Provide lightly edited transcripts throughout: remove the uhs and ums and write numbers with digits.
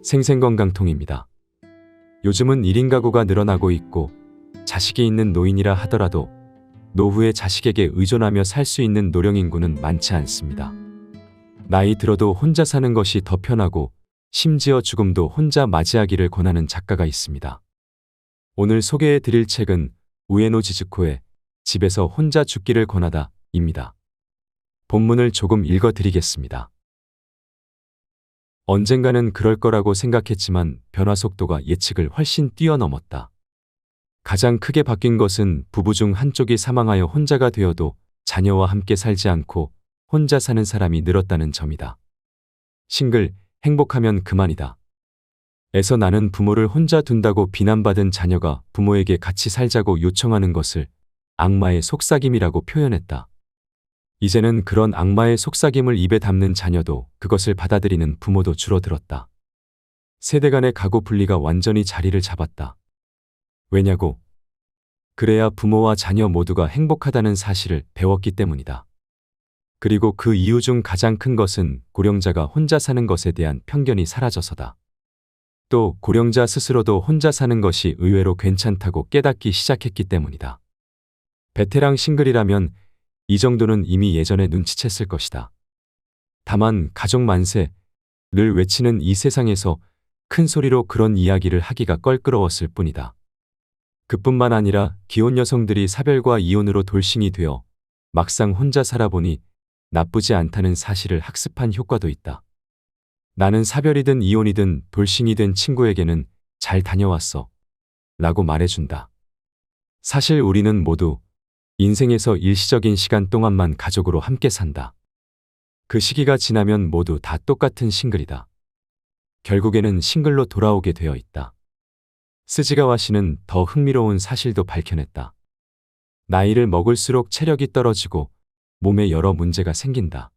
생생건강통입니다. 요즘은 1인 가구가 늘어나고 있고 자식이 있는 노인이라 하더라도 노후에 자식에게 의존하며 살 수 있는 노령 인구는 많지 않습니다. 나이 들어도 혼자 사는 것이 더 편하고 심지어 죽음도 혼자 맞이하기를 권하는 작가가 있습니다. 오늘 소개해 드릴 책은 우에노 지즈코의 집에서 혼자 죽기를 권하다 입니다. 본문을 조금 읽어 드리겠습니다. 언젠가는 그럴 거라고 생각했지만 변화 속도가 예측을 훨씬 뛰어넘었다. 가장 크게 바뀐 것은 부부 중 한쪽이 사망하여 혼자가 되어도 자녀와 함께 살지 않고 혼자 사는 사람이 늘었다는 점이다. 싱글, 행복하면 그만이다. 에서 나는 부모를 혼자 둔다고 비난받은 자녀가 부모에게 같이 살자고 요청하는 것을 악마의 속삭임이라고 표현했다. 이제는 그런 악마의 속삭임을 입에 담는 자녀도 그것을 받아들이는 부모도 줄어들었다. 세대 간의 가구 분리가 완전히 자리를 잡았다. 왜냐고? 그래야 부모와 자녀 모두가 행복하다는 사실을 배웠기 때문이다. 그리고 그 이유 중 가장 큰 것은 고령자가 혼자 사는 것에 대한 편견이 사라져서다. 또 고령자 스스로도 혼자 사는 것이 의외로 괜찮다고 깨닫기 시작했기 때문이다. 베테랑 싱글이라면 이 정도는 이미 예전에 눈치챘을 것이다. 다만 가족 만세를 외치는 이 세상에서 큰 소리로 그런 이야기를 하기가 껄끄러웠을 뿐이다. 그뿐만 아니라 기혼 여성들이 사별과 이혼으로 돌싱이 되어 막상 혼자 살아보니 나쁘지 않다는 사실을 학습한 효과도 있다. 나는 사별이든 이혼이든 돌싱이 된 친구에게는 잘 다녀왔어 라고 말해준다. 사실 우리는 모두 인생에서 일시적인 시간 동안만 가족으로 함께 산다. 그 시기가 지나면 모두 다 똑같은 싱글이다. 결국에는 싱글로 돌아오게 되어 있다. 스지가와 씨는 더 흥미로운 사실도 밝혀냈다. 나이를 먹을수록 체력이 떨어지고 몸에 여러 문제가 생긴다.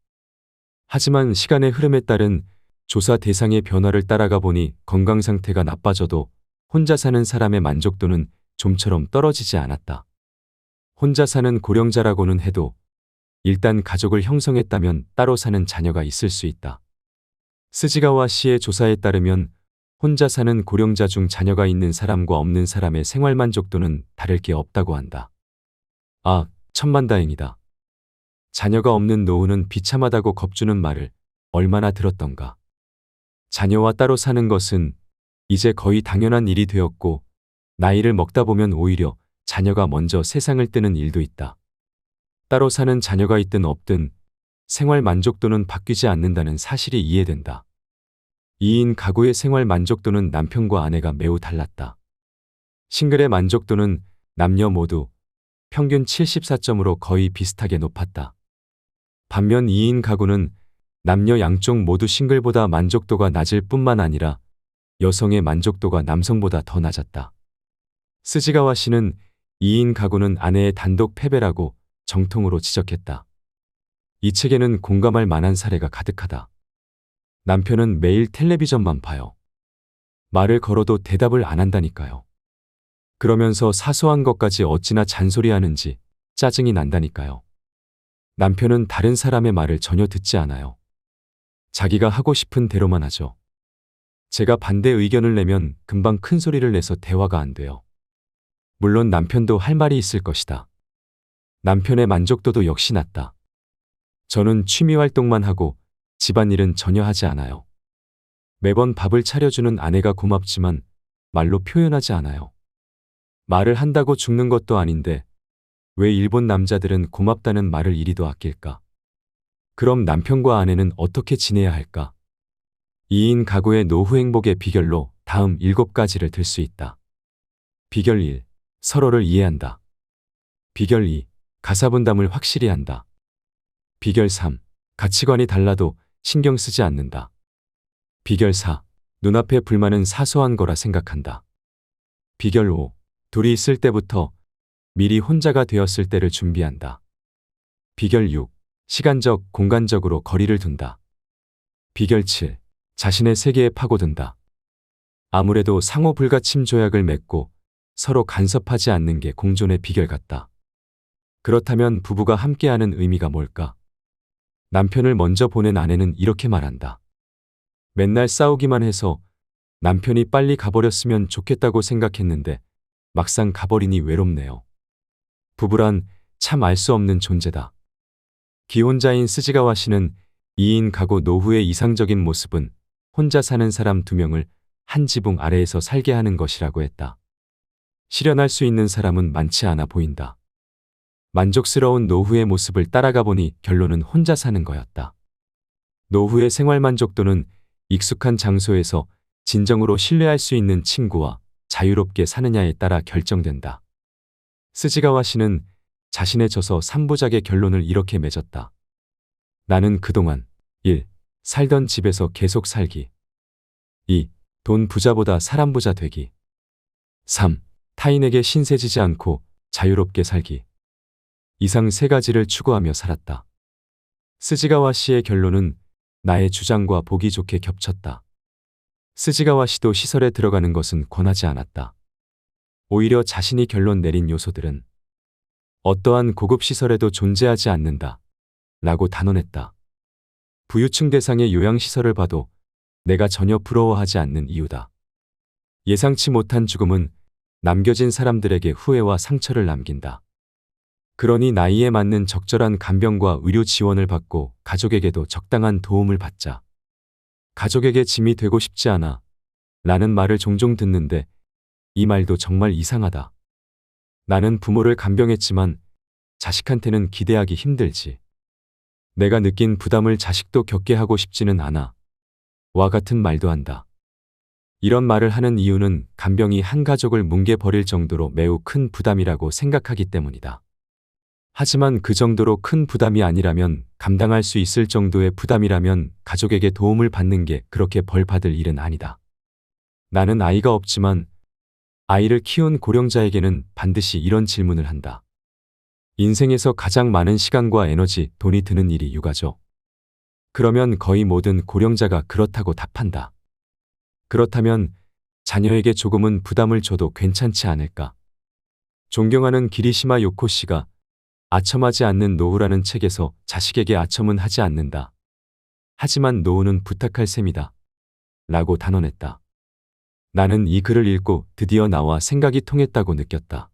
하지만 시간의 흐름에 따른 조사 대상의 변화를 따라가 보니 건강 상태가 나빠져도 혼자 사는 사람의 만족도는 좀처럼 떨어지지 않았다. 혼자 사는 고령자라고는 해도 일단 가족을 형성했다면 따로 사는 자녀가 있을 수 있다. 스지가와 씨의 조사에 따르면 혼자 사는 고령자 중 자녀가 있는 사람과 없는 사람의 생활 만족도는 다를 게 없다고 한다. 아, 천만다행이다. 자녀가 없는 노후는 비참하다고 겁주는 말을 얼마나 들었던가. 자녀와 따로 사는 것은 이제 거의 당연한 일이 되었고 나이를 먹다 보면 오히려 자녀가 먼저 세상을 뜨는 일도 있다. 따로 사는 자녀가 있든 없든 생활 만족도는 바뀌지 않는다는 사실이 이해된다. 2인 가구의 생활 만족도는 남편과 아내가 매우 달랐다. 싱글의 만족도는 남녀 모두 평균 74점으로 거의 비슷하게 높았다. 반면 2인 가구는 남녀 양쪽 모두 싱글보다 만족도가 낮을 뿐만 아니라 여성의 만족도가 남성보다 더 낮았다. 스지가와 씨는 2인 가구는 아내의 단독 패배라고 정통으로 지적했다. 이 책에는 공감할 만한 사례가 가득하다. 남편은 매일 텔레비전만 봐요. 말을 걸어도 대답을 안 한다니까요. 그러면서 사소한 것까지 어찌나 잔소리하는지 짜증이 난다니까요. 남편은 다른 사람의 말을 전혀 듣지 않아요. 자기가 하고 싶은 대로만 하죠. 제가 반대 의견을 내면 금방 큰 소리를 내서 대화가 안 돼요. 물론 남편도 할 말이 있을 것이다. 남편의 만족도도 역시 낮다. 저는 취미 활동만 하고 집안일은 전혀 하지 않아요. 매번 밥을 차려주는 아내가 고맙지만 말로 표현하지 않아요. 말을 한다고 죽는 것도 아닌데 왜 일본 남자들은 고맙다는 말을 이리도 아낄까? 그럼 남편과 아내는 어떻게 지내야 할까? 2인 가구의 노후 행복의 비결로 다음 7가지를 들 수 있다. 비결 1. 서로를 이해한다. 비결 2. 가사분담을 확실히 한다. 비결 3. 가치관이 달라도 신경 쓰지 않는다. 비결 4. 눈앞에 불만은 사소한 거라 생각한다. 비결 5. 둘이 있을 때부터 미리 혼자가 되었을 때를 준비한다. 비결 6. 시간적, 공간적으로 거리를 둔다. 비결 7. 자신의 세계에 파고든다. 아무래도 상호 불가침 조약을 맺고 서로 간섭하지 않는 게 공존의 비결 같다. 그렇다면 부부가 함께하는 의미가 뭘까? 남편을 먼저 보낸 아내는 이렇게 말한다. 맨날 싸우기만 해서 남편이 빨리 가버렸으면 좋겠다고 생각했는데 막상 가버리니 외롭네요. 부부란 참 알 수 없는 존재다. 기혼자인 스지가와 씨는 2인 가구 노후의 이상적인 모습은 혼자 사는 사람 2명을 한 지붕 아래에서 살게 하는 것이라고 했다. 실현할 수 있는 사람은 많지 않아 보인다. 만족스러운 노후의 모습을 따라가 보니 결론은 혼자 사는 거였다. 노후의 생활 만족도는 익숙한 장소에서 진정으로 신뢰할 수 있는 친구와 자유롭게 사느냐에 따라 결정된다. 스지가와 씨는 자신의 저서 3부작의 결론을 이렇게 맺었다. 나는 그동안 1. 살던 집에서 계속 살기. 2. 돈 부자보다 사람 부자 되기. 3. 타인에게 신세지지 않고 자유롭게 살기. 이상 3가지를 추구하며 살았다. 스지가와 씨의 결론은 나의 주장과 보기 좋게 겹쳤다. 스지가와 씨도 시설에 들어가는 것은 권하지 않았다. 오히려 자신이 결론 내린 요소들은 어떠한 고급 시설에도 존재하지 않는다. 라고 단언했다. 부유층 대상의 요양시설을 봐도 내가 전혀 부러워하지 않는 이유다. 예상치 못한 죽음은 남겨진 사람들에게 후회와 상처를 남긴다. 그러니 나이에 맞는 적절한 간병과 의료 지원을 받고 가족에게도 적당한 도움을 받자. 가족에게 짐이 되고 싶지 않아. 라는 말을 종종 듣는데 이 말도 정말 이상하다. 나는 부모를 간병했지만 자식한테는 기대하기 힘들지. 내가 느낀 부담을 자식도 겪게 하고 싶지는 않아. 와 같은 말도 한다. 이런 말을 하는 이유는 간병이 한 가족을 뭉개버릴 정도로 매우 큰 부담이라고 생각하기 때문이다. 하지만 그 정도로 큰 부담이 아니라면, 감당할 수 있을 정도의 부담이라면 가족에게 도움을 받는 게 그렇게 벌 받을 일은 아니다. 나는 아이가 없지만 아이를 키운 고령자에게는 반드시 이런 질문을 한다. 인생에서 가장 많은 시간과 에너지, 돈이 드는 일이 육아죠. 그러면 거의 모든 고령자가 그렇다고 답한다. 그렇다면 자녀에게 조금은 부담을 줘도 괜찮지 않을까? 존경하는 기리시마 요코 씨가 아첨하지 않는 노후라는 책에서 자식에게 아첨은 하지 않는다. 하지만 노후는 부탁할 셈이다. 라고 단언했다. 나는 이 글을 읽고 드디어 나와 생각이 통했다고 느꼈다.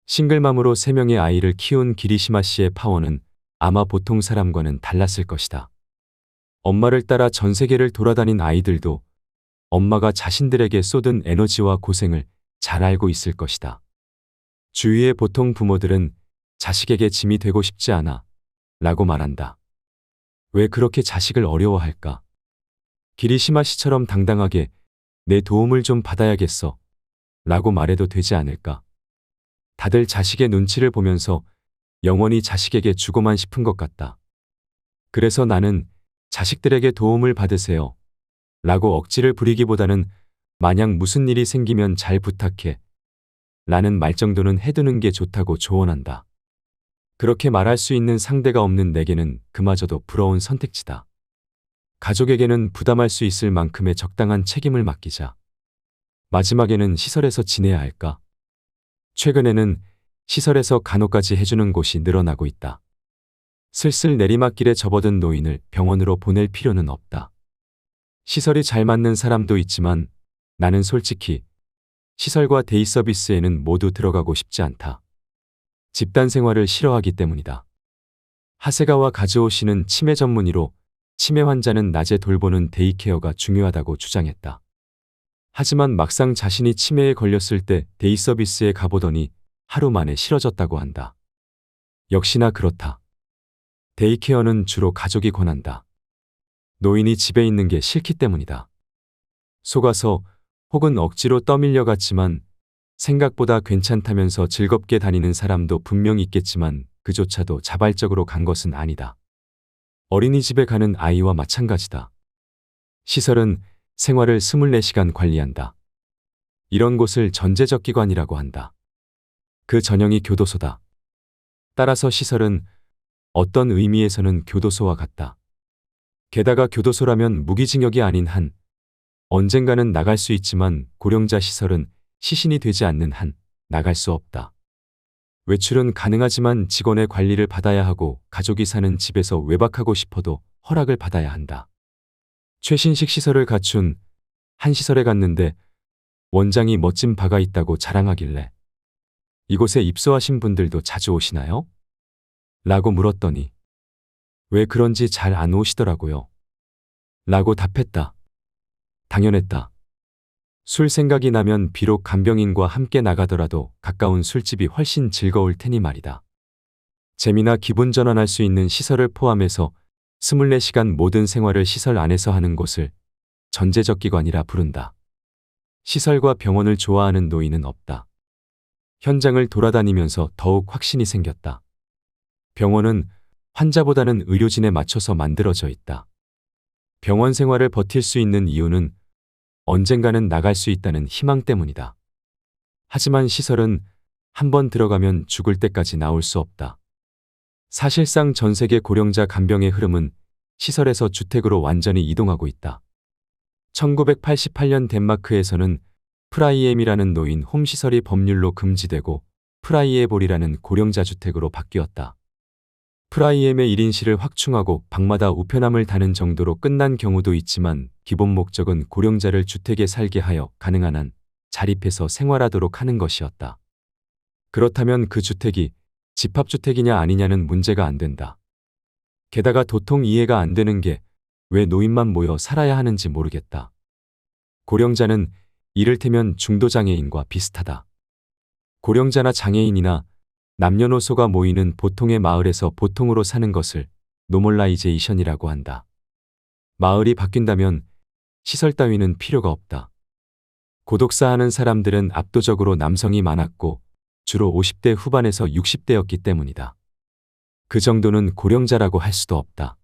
싱글맘으로 3명의 아이를 키운 기리시마 씨의 파워는 아마 보통 사람과는 달랐을 것이다. 엄마를 따라 전 세계를 돌아다닌 아이들도 엄마가 자신들에게 쏟은 에너지와 고생을 잘 알고 있을 것이다. 주위의 보통 부모들은 자식에게 짐이 되고 싶지 않아 라고 말한다. 왜 그렇게 자식을 어려워할까? 기리시마 씨처럼 당당하게 내 도움을 좀 받아야겠어 라고 말해도 되지 않을까? 다들 자식의 눈치를 보면서 영원히 자식에게 주고만 싶은 것 같다. 그래서 나는 자식들에게 도움을 받으세요 라고 억지를 부리기보다는 만약 무슨 일이 생기면 잘 부탁해 라는 말 정도는 해두는 게 좋다고 조언한다. 그렇게 말할 수 있는 상대가 없는 내게는 그마저도 부러운 선택지다. 가족에게는 부담할 수 있을 만큼의 적당한 책임을 맡기자. 마지막에는 시설에서 지내야 할까? 최근에는 시설에서 간호까지 해주는 곳이 늘어나고 있다. 슬슬 내리막길에 접어든 노인을 병원으로 보낼 필요는 없다. 시설이 잘 맞는 사람도 있지만 나는 솔직히 시설과 데이 서비스에는 모두 들어가고 싶지 않다. 집단 생활을 싫어하기 때문이다. 하세가와 가즈오 씨는 치매 전문의로 치매 환자는 낮에 돌보는 데이케어가 중요하다고 주장했다. 하지만 막상 자신이 치매에 걸렸을 때 데이 서비스에 가보더니 하루 만에 싫어졌다고 한다. 역시나 그렇다. 데이케어는 주로 가족이 권한다. 노인이 집에 있는 게 싫기 때문이다. 속아서 혹은 억지로 떠밀려 갔지만 생각보다 괜찮다면서 즐겁게 다니는 사람도 분명 있겠지만 그조차도 자발적으로 간 것은 아니다. 어린이집에 가는 아이와 마찬가지다. 시설은 생활을 24시간 관리한다. 이런 곳을 전제적 기관이라고 한다. 그 전형이 교도소다. 따라서 시설은 어떤 의미에서는 교도소와 같다. 게다가 교도소라면 무기징역이 아닌 한 언젠가는 나갈 수 있지만 고령자 시설은 시신이 되지 않는 한 나갈 수 없다. 외출은 가능하지만 직원의 관리를 받아야 하고 가족이 사는 집에서 외박하고 싶어도 허락을 받아야 한다. 최신식 시설을 갖춘 한 시설에 갔는데 원장이 멋진 바가 있다고 자랑하길래 이곳에 입소하신 분들도 자주 오시나요? 라고 물었더니 왜 그런지 잘 안 오시더라고요. 라고 답했다. 당연했다. 술 생각이 나면 비록 간병인과 함께 나가더라도 가까운 술집이 훨씬 즐거울 테니 말이다. 재미나 기분 전환할 수 있는 시설을 포함해서 24시간 모든 생활을 시설 안에서 하는 곳을 전제적 기관이라 부른다. 시설과 병원을 좋아하는 노인은 없다. 현장을 돌아다니면서 더욱 확신이 생겼다. 병원은 환자보다는 의료진에 맞춰서 만들어져 있다. 병원 생활을 버틸 수 있는 이유는 언젠가는 나갈 수 있다는 희망 때문이다. 하지만 시설은 한번 들어가면 죽을 때까지 나올 수 없다. 사실상 전 세계 고령자 간병의 흐름은 시설에서 주택으로 완전히 이동하고 있다. 1988년 덴마크에서는 프라이엠이라는 노인 홈시설이 법률로 금지되고 프라이에볼이라는 고령자 주택으로 바뀌었다. 프라이엠의 1인실을 확충하고 방마다 우편함을 다는 정도로 끝난 경우도 있지만 기본 목적은 고령자를 주택에 살게 하여 가능한 한 자립해서 생활하도록 하는 것이었다. 그렇다면 그 주택이 집합주택이냐 아니냐는 문제가 안 된다. 게다가 도통 이해가 안 되는 게 왜 노인만 모여 살아야 하는지 모르겠다. 고령자는 이를테면 중도장애인과 비슷하다. 고령자나 장애인이나 남녀노소가 모이는 보통의 마을에서 보통으로 사는 것을 노멀라이제이션이라고 한다. 마을이 바뀐다면 시설 따위는 필요가 없다. 고독사하는 사람들은 압도적으로 남성이 많았고 주로 50대 후반에서 60대였기 때문이다. 그 정도는 고령자라고 할 수도 없다.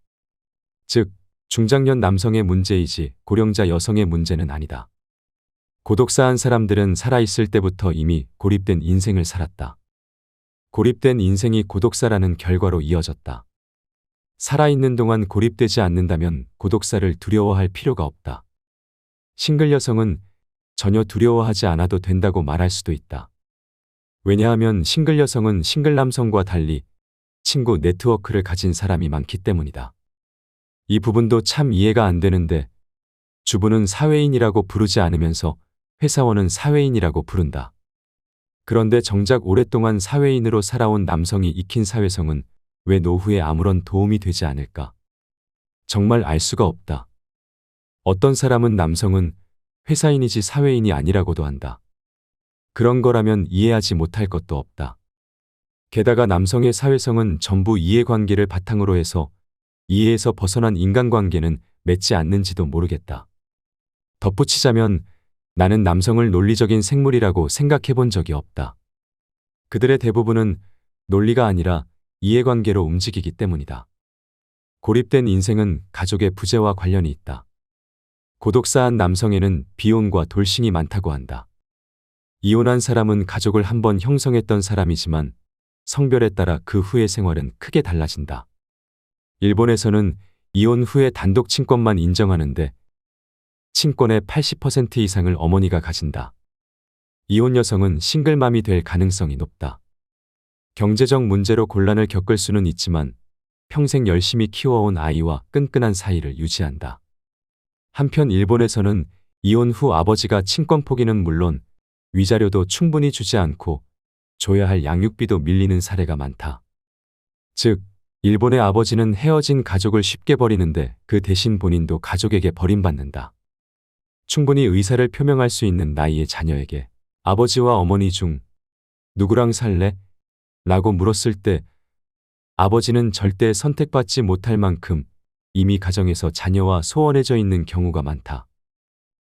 즉, 중장년 남성의 문제이지 고령자 여성의 문제는 아니다. 고독사한 사람들은 살아있을 때부터 이미 고립된 인생을 살았다. 고립된 인생이 고독사라는 결과로 이어졌다. 살아있는 동안 고립되지 않는다면 고독사를 두려워할 필요가 없다. 싱글 여성은 전혀 두려워하지 않아도 된다고 말할 수도 있다. 왜냐하면 싱글 여성은 싱글 남성과 달리 친구 네트워크를 가진 사람이 많기 때문이다. 이 부분도 참 이해가 안 되는데 주부는 사회인이라고 부르지 않으면서 회사원은 사회인이라고 부른다. 그런데 정작 오랫동안 사회인으로 살아온 남성이 익힌 사회성은 왜 노후에 아무런 도움이 되지 않을까? 정말 알 수가 없다. 어떤 사람은 남성은 회사인이지 사회인이 아니라고도 한다. 그런 거라면 이해하지 못할 것도 없다. 게다가 남성의 사회성은 전부 이해관계를 바탕으로 해서 이해에서 벗어난 인간관계는 맺지 않는지도 모르겠다. 덧붙이자면 나는 남성을 논리적인 생물이라고 생각해 본 적이 없다. 그들의 대부분은 논리가 아니라 이해관계로 움직이기 때문이다. 고립된 인생은 가족의 부재와 관련이 있다. 고독사한 남성에는 비혼과 돌싱이 많다고 한다. 이혼한 사람은 가족을 한번 형성했던 사람이지만 성별에 따라 그 후의 생활은 크게 달라진다. 일본에서는 이혼 후에 단독 친권만 인정하는데 친권의 80% 이상을 어머니가 가진다. 이혼 여성은 싱글맘이 될 가능성이 높다. 경제적 문제로 곤란을 겪을 수는 있지만 평생 열심히 키워온 아이와 끈끈한 사이를 유지한다. 한편 일본에서는 이혼 후 아버지가 친권 포기는 물론 위자료도 충분히 주지 않고 줘야 할 양육비도 밀리는 사례가 많다. 즉, 일본의 아버지는 헤어진 가족을 쉽게 버리는데 그 대신 본인도 가족에게 버림받는다. 충분히 의사를 표명할 수 있는 나이의 자녀에게 아버지와 어머니 중 누구랑 살래? 라고 물었을 때 아버지는 절대 선택받지 못할 만큼 이미 가정에서 자녀와 소원해져 있는 경우가 많다.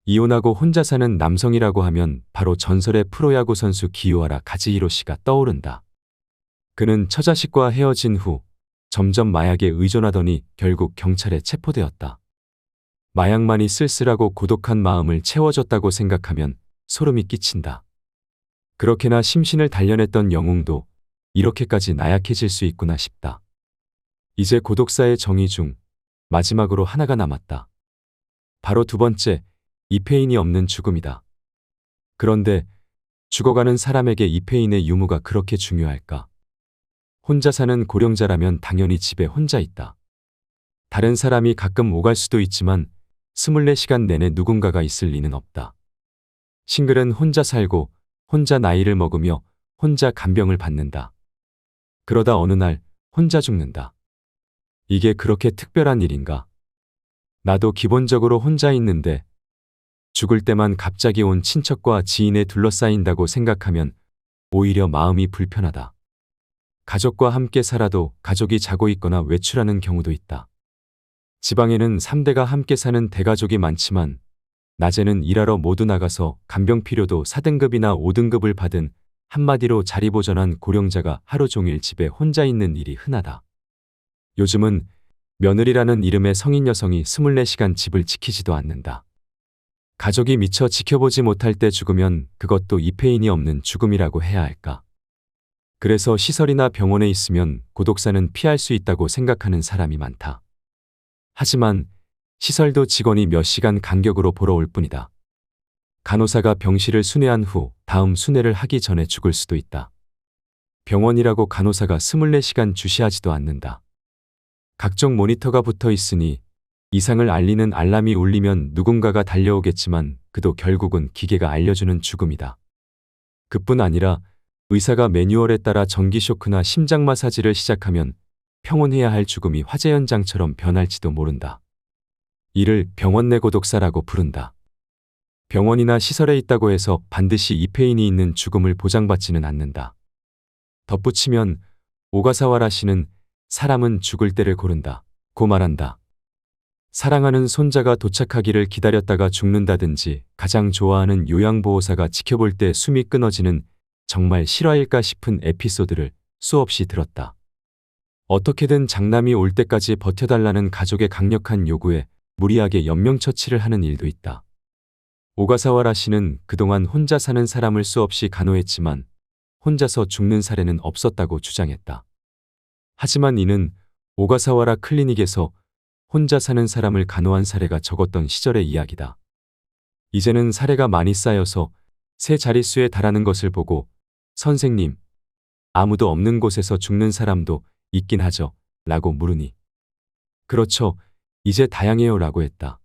이혼하고 혼자 사는 남성이라고 하면 바로 전설의 프로야구 선수 기요하라 카즈히로 씨가 떠오른다. 그는 처자식과 헤어진 후 점점 마약에 의존하더니 결국 경찰에 체포되었다. 마약만이 쓸쓸하고 고독한 마음을 채워줬다고 생각하면 소름이 끼친다. 그렇게나 심신을 단련했던 영웅도 이렇게까지 나약해질 수 있구나 싶다. 이제 고독사의 정의 중 마지막으로 하나가 남았다. 바로 두 번째, 이페인이 없는 죽음이다. 그런데 죽어가는 사람에게 이페인의 유무가 그렇게 중요할까? 혼자 사는 고령자라면 당연히 집에 혼자 있다. 다른 사람이 가끔 오갈 수도 있지만 24시간 내내 누군가가 있을 리는 없다. 싱글은 혼자 살고 혼자 나이를 먹으며 혼자 간병을 받는다. 그러다 어느 날 혼자 죽는다. 이게 그렇게 특별한 일인가? 나도 기본적으로 혼자 있는데 죽을 때만 갑자기 온 친척과 지인에 둘러싸인다고 생각하면 오히려 마음이 불편하다. 가족과 함께 살아도 가족이 자고 있거나 외출하는 경우도 있다. 지방에는 3대가 함께 사는 대가족이 많지만 낮에는 일하러 모두 나가서 간병필요도 4등급이나 5등급을 받은 한마디로 자리보전한 고령자가 하루 종일 집에 혼자 있는 일이 흔하다. 요즘은 며느리라는 이름의 성인 여성이 24시간 집을 지키지도 않는다. 가족이 미처 지켜보지 못할 때 죽으면 그것도 이페인이 없는 죽음이라고 해야 할까. 그래서 시설이나 병원에 있으면 고독사는 피할 수 있다고 생각하는 사람이 많다. 하지만 시설도 직원이 몇 시간 간격으로 보러 올 뿐이다. 간호사가 병실을 순회한 후 다음 순회를 하기 전에 죽을 수도 있다. 병원이라고 간호사가 24시간 주시하지도 않는다. 각종 모니터가 붙어 있으니 이상을 알리는 알람이 울리면 누군가가 달려오겠지만 그도 결국은 기계가 알려주는 죽음이다. 그뿐 아니라 의사가 매뉴얼에 따라 전기 쇼크나 심장 마사지를 시작하면 평온해야 할 죽음이 화재 현장처럼 변할지도 모른다. 이를 병원 내 고독사라고 부른다. 병원이나 시설에 있다고 해서 반드시 이페인이 있는 죽음을 보장받지는 않는다. 덧붙이면 오가사와라 시는 사람은 죽을 때를 고른다 고 말한다. 사랑하는 손자가 도착하기를 기다렸다가 죽는다든지 가장 좋아하는 요양보호사가 지켜볼 때 숨이 끊어지는 정말 실화일까 싶은 에피소드를 수없이 들었다. 어떻게든 장남이 올 때까지 버텨달라는 가족의 강력한 요구에 무리하게 연명처치를 하는 일도 있다. 오가사와라 씨는 그동안 혼자 사는 사람을 수없이 간호했지만 혼자서 죽는 사례는 없었다고 주장했다. 하지만 이는 오가사와라 클리닉에서 혼자 사는 사람을 간호한 사례가 적었던 시절의 이야기다. 이제는 사례가 많이 쌓여서 세 자릿수에 달하는 것을 보고 선생님, 아무도 없는 곳에서 죽는 사람도 있긴 하죠? 라고 물으니 그렇죠. 이제 다양해요 라고 했다.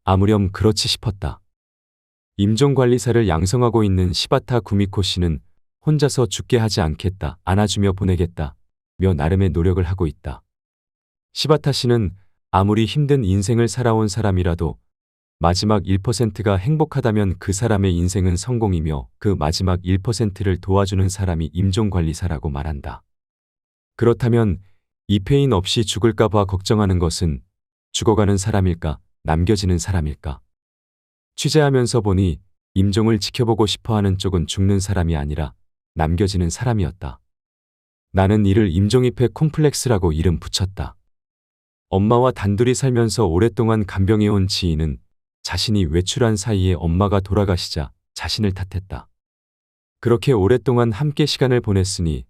아무렴 그렇지 싶었다. 임종관리사를 양성하고 있는 시바타 구미코 씨는 혼자서 죽게 하지 않겠다, 안아주며 보내겠다 며 나름의 노력을 하고 있다. 시바타 씨는 아무리 힘든 인생을 살아온 사람이라도 마지막 1%가 행복하다면 그 사람의 인생은 성공이며 그 마지막 1%를 도와주는 사람이 임종관리사라고 말한다. 그렇다면 이페인 없이 죽을까봐 걱정하는 것은 죽어가는 사람일까, 남겨지는 사람일까? 취재하면서 보니 임종을 지켜보고 싶어하는 쪽은 죽는 사람이 아니라 남겨지는 사람이었다. 나는 이를 임종입회 콤플렉스라고 이름 붙였다. 엄마와 단둘이 살면서 오랫동안 간병해온 지인은 자신이 외출한 사이에 엄마가 돌아가시자 자신을 탓했다. 그렇게 오랫동안 함께 시간을 보냈으니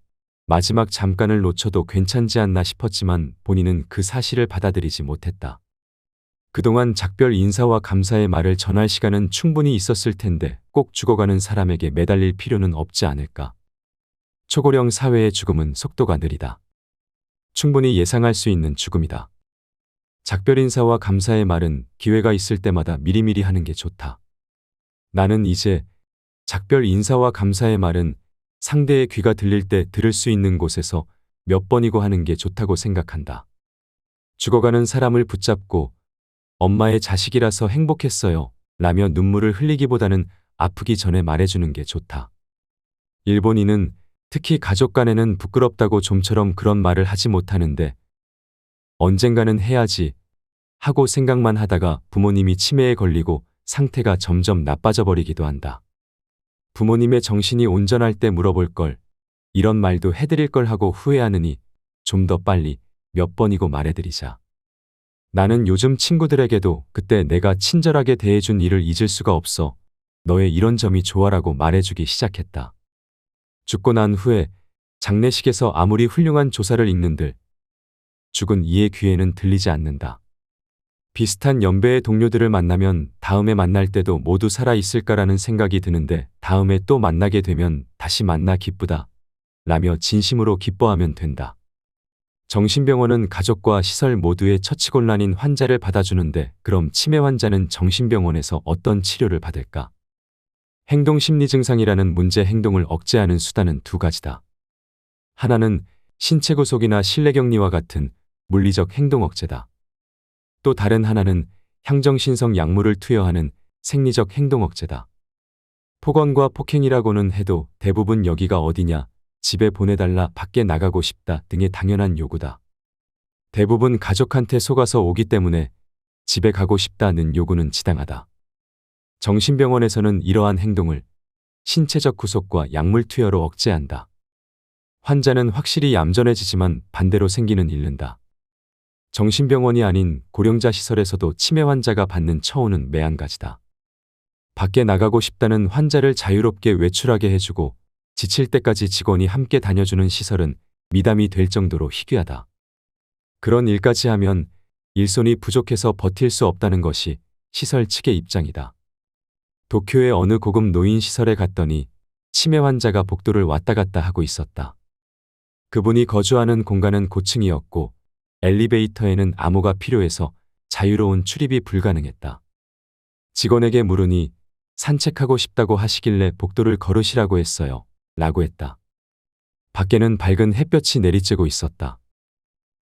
마지막 잠깐을 놓쳐도 괜찮지 않나 싶었지만 본인은 그 사실을 받아들이지 못했다. 그동안 작별 인사와 감사의 말을 전할 시간은 충분히 있었을 텐데 꼭 죽어가는 사람에게 매달릴 필요는 없지 않을까. 초고령 사회의 죽음은 속도가 느리다. 충분히 예상할 수 있는 죽음이다. 작별 인사와 감사의 말은 기회가 있을 때마다 미리미리 하는 게 좋다. 나는 이제 작별 인사와 감사의 말은 상대의 귀가 들릴 때 들을 수 있는 곳에서 몇 번이고 하는 게 좋다고 생각한다. 죽어가는 사람을 붙잡고 엄마의 자식이라서 행복했어요 라며 눈물을 흘리기보다는 아프기 전에 말해주는 게 좋다. 일본인은 특히 가족 간에는 부끄럽다고 좀처럼 그런 말을 하지 못하는데 언젠가는 해야지 하고 생각만 하다가 부모님이 치매에 걸리고 상태가 점점 나빠져 버리기도 한다. 부모님의 정신이 온전할 때 물어볼 걸, 이런 말도 해드릴 걸 하고 후회하느니 좀 더 빨리 몇 번이고 말해드리자. 나는 요즘 친구들에게도 그때 내가 친절하게 대해준 일을 잊을 수가 없어. 너의 이런 점이 좋아라고 말해주기 시작했다. 죽고 난 후에 장례식에서 아무리 훌륭한 조사를 읽는들 죽은 이의 귀에는 들리지 않는다. 비슷한 연배의 동료들을 만나면 다음에 만날 때도 모두 살아있을까라는 생각이 드는데 다음에 또 만나게 되면 다시 만나 기쁘다 라며 진심으로 기뻐하면 된다. 정신병원은 가족과 시설 모두의 처치곤란인 환자를 받아주는데 그럼 치매 환자는 정신병원에서 어떤 치료를 받을까? 행동심리 증상이라는 문제 행동을 억제하는 수단은 두 가지다. 하나는 신체 구속이나 실내격리와 같은 물리적 행동 억제다. 또 다른 하나는 향정신성 약물을 투여하는 생리적 행동 억제다. 폭언과 폭행이라고는 해도 대부분 여기가 어디냐, 집에 보내달라, 밖에 나가고 싶다 등의 당연한 요구다. 대부분 가족한테 속아서 오기 때문에 집에 가고 싶다는 요구는 지당하다. 정신병원에서는 이러한 행동을 신체적 구속과 약물 투여로 억제한다. 환자는 확실히 얌전해지지만 반대로 생기는 잃는다. 정신병원이 아닌 고령자 시설에서도 치매 환자가 받는 처우는 매한가지다. 밖에 나가고 싶다는 환자를 자유롭게 외출하게 해주고 지칠 때까지 직원이 함께 다녀주는 시설은 미담이 될 정도로 희귀하다. 그런 일까지 하면 일손이 부족해서 버틸 수 없다는 것이 시설 측의 입장이다. 도쿄의 어느 고급 노인시설에 갔더니 치매 환자가 복도를 왔다 갔다 하고 있었다. 그분이 거주하는 공간은 고층이었고 엘리베이터에는 암호가 필요해서 자유로운 출입이 불가능했다. 직원에게 물으니 산책하고 싶다고 하시길래 복도를 걸으시라고 했어요. 라고 했다. 밖에는 밝은 햇볕이 내리쬐고 있었다.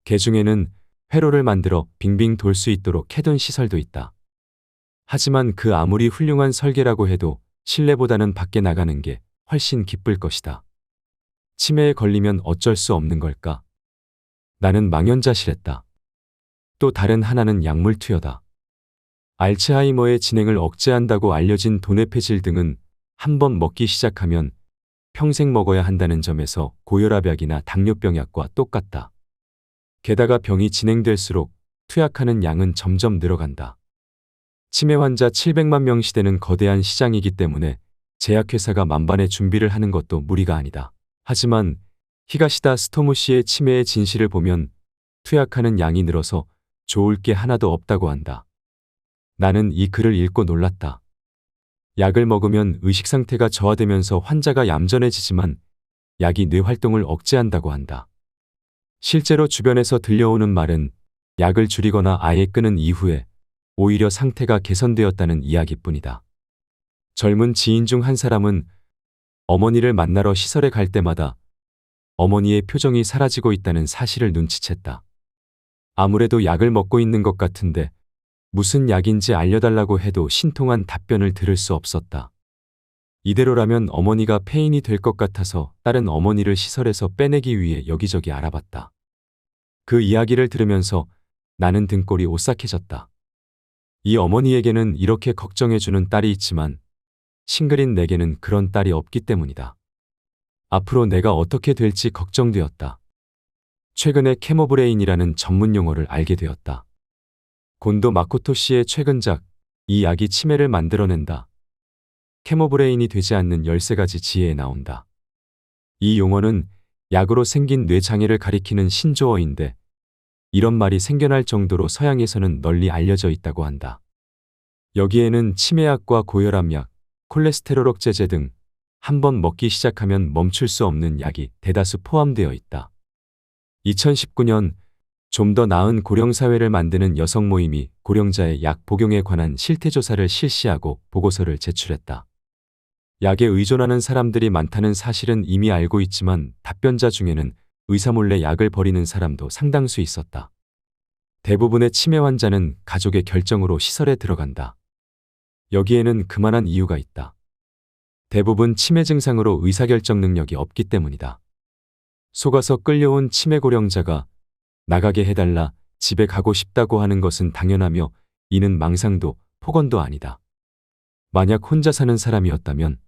개중에는 회로를 만들어 빙빙 돌 수 있도록 해둔 시설도 있다. 하지만 그 아무리 훌륭한 설계라고 해도 실내보다는 밖에 나가는 게 훨씬 기쁠 것이다. 치매에 걸리면 어쩔 수 없는 걸까? 나는 망연자실했다. 또 다른 하나는 약물 투여다. 알츠하이머의 진행을 억제한다고 알려진 도네페질 등은 한번 먹기 시작하면 평생 먹어야 한다는 점에서 고혈압약이나 당뇨병 약과 똑같다. 게다가 병이 진행될수록 투약하는 양은 점점 늘어간다. 치매 환자 700만 명 시대는 거대한 시장이기 때문에 제약회사가 만반의 준비를 하는 것도 무리가 아니다. 하지만 히가시다 스토무시의 치매의 진실을 보면 투약하는 양이 늘어서 좋을 게 하나도 없다고 한다. 나는 이 글을 읽고 놀랐다. 약을 먹으면 의식 상태가 저하되면서 환자가 얌전해지지만 약이 뇌 활동을 억제한다고 한다. 실제로 주변에서 들려오는 말은 약을 줄이거나 아예 끊은 이후에 오히려 상태가 개선되었다는 이야기뿐이다. 젊은 지인 중 한 사람은 어머니를 만나러 시설에 갈 때마다 어머니의 표정이 사라지고 있다는 사실을 눈치챘다. 아무래도 약을 먹고 있는 것 같은데 무슨 약인지 알려달라고 해도 신통한 답변을 들을 수 없었다. 이대로라면 어머니가 폐인이 될 것 같아서 다른 어머니를 시설에서 빼내기 위해 여기저기 알아봤다. 그 이야기를 들으면서 나는 등골이 오싹해졌다. 이 어머니에게는 이렇게 걱정해주는 딸이 있지만 싱글인 내게는 그런 딸이 없기 때문이다. 앞으로 내가 어떻게 될지 걱정되었다. 최근에 케모브레인이라는 전문 용어를 알게 되었다. 곤도 마코토 씨의 최근작 이 약이 치매를 만들어낸다. 케모브레인이 되지 않는 13가지 지혜에 나온다. 이 용어는 약으로 생긴 뇌장애를 가리키는 신조어인데 이런 말이 생겨날 정도로 서양에서는 널리 알려져 있다고 한다. 여기에는 치매약과 고혈압약, 콜레스테롤 억제제 등 한번 먹기 시작하면 멈출 수 없는 약이 대다수 포함되어 있다. 2019년 좀 더 나은 고령사회를 만드는 여성 모임이 고령자의 약 복용에 관한 실태조사를 실시하고 보고서를 제출했다. 약에 의존하는 사람들이 많다는 사실은 이미 알고 있지만 답변자 중에는 의사 몰래 약을 버리는 사람도 상당수 있었다. 대부분의 치매 환자는 가족의 결정으로 시설에 들어간다. 여기에는 그만한 이유가 있다. 대부분 치매 증상으로 의사결정 능력이 없기 때문이다. 속아서 끌려온 치매 고령자가 나가게 해달라, 집에 가고 싶다고 하는 것은 당연하며 이는 망상도 폭언도 아니다. 만약 혼자 사는 사람이었다면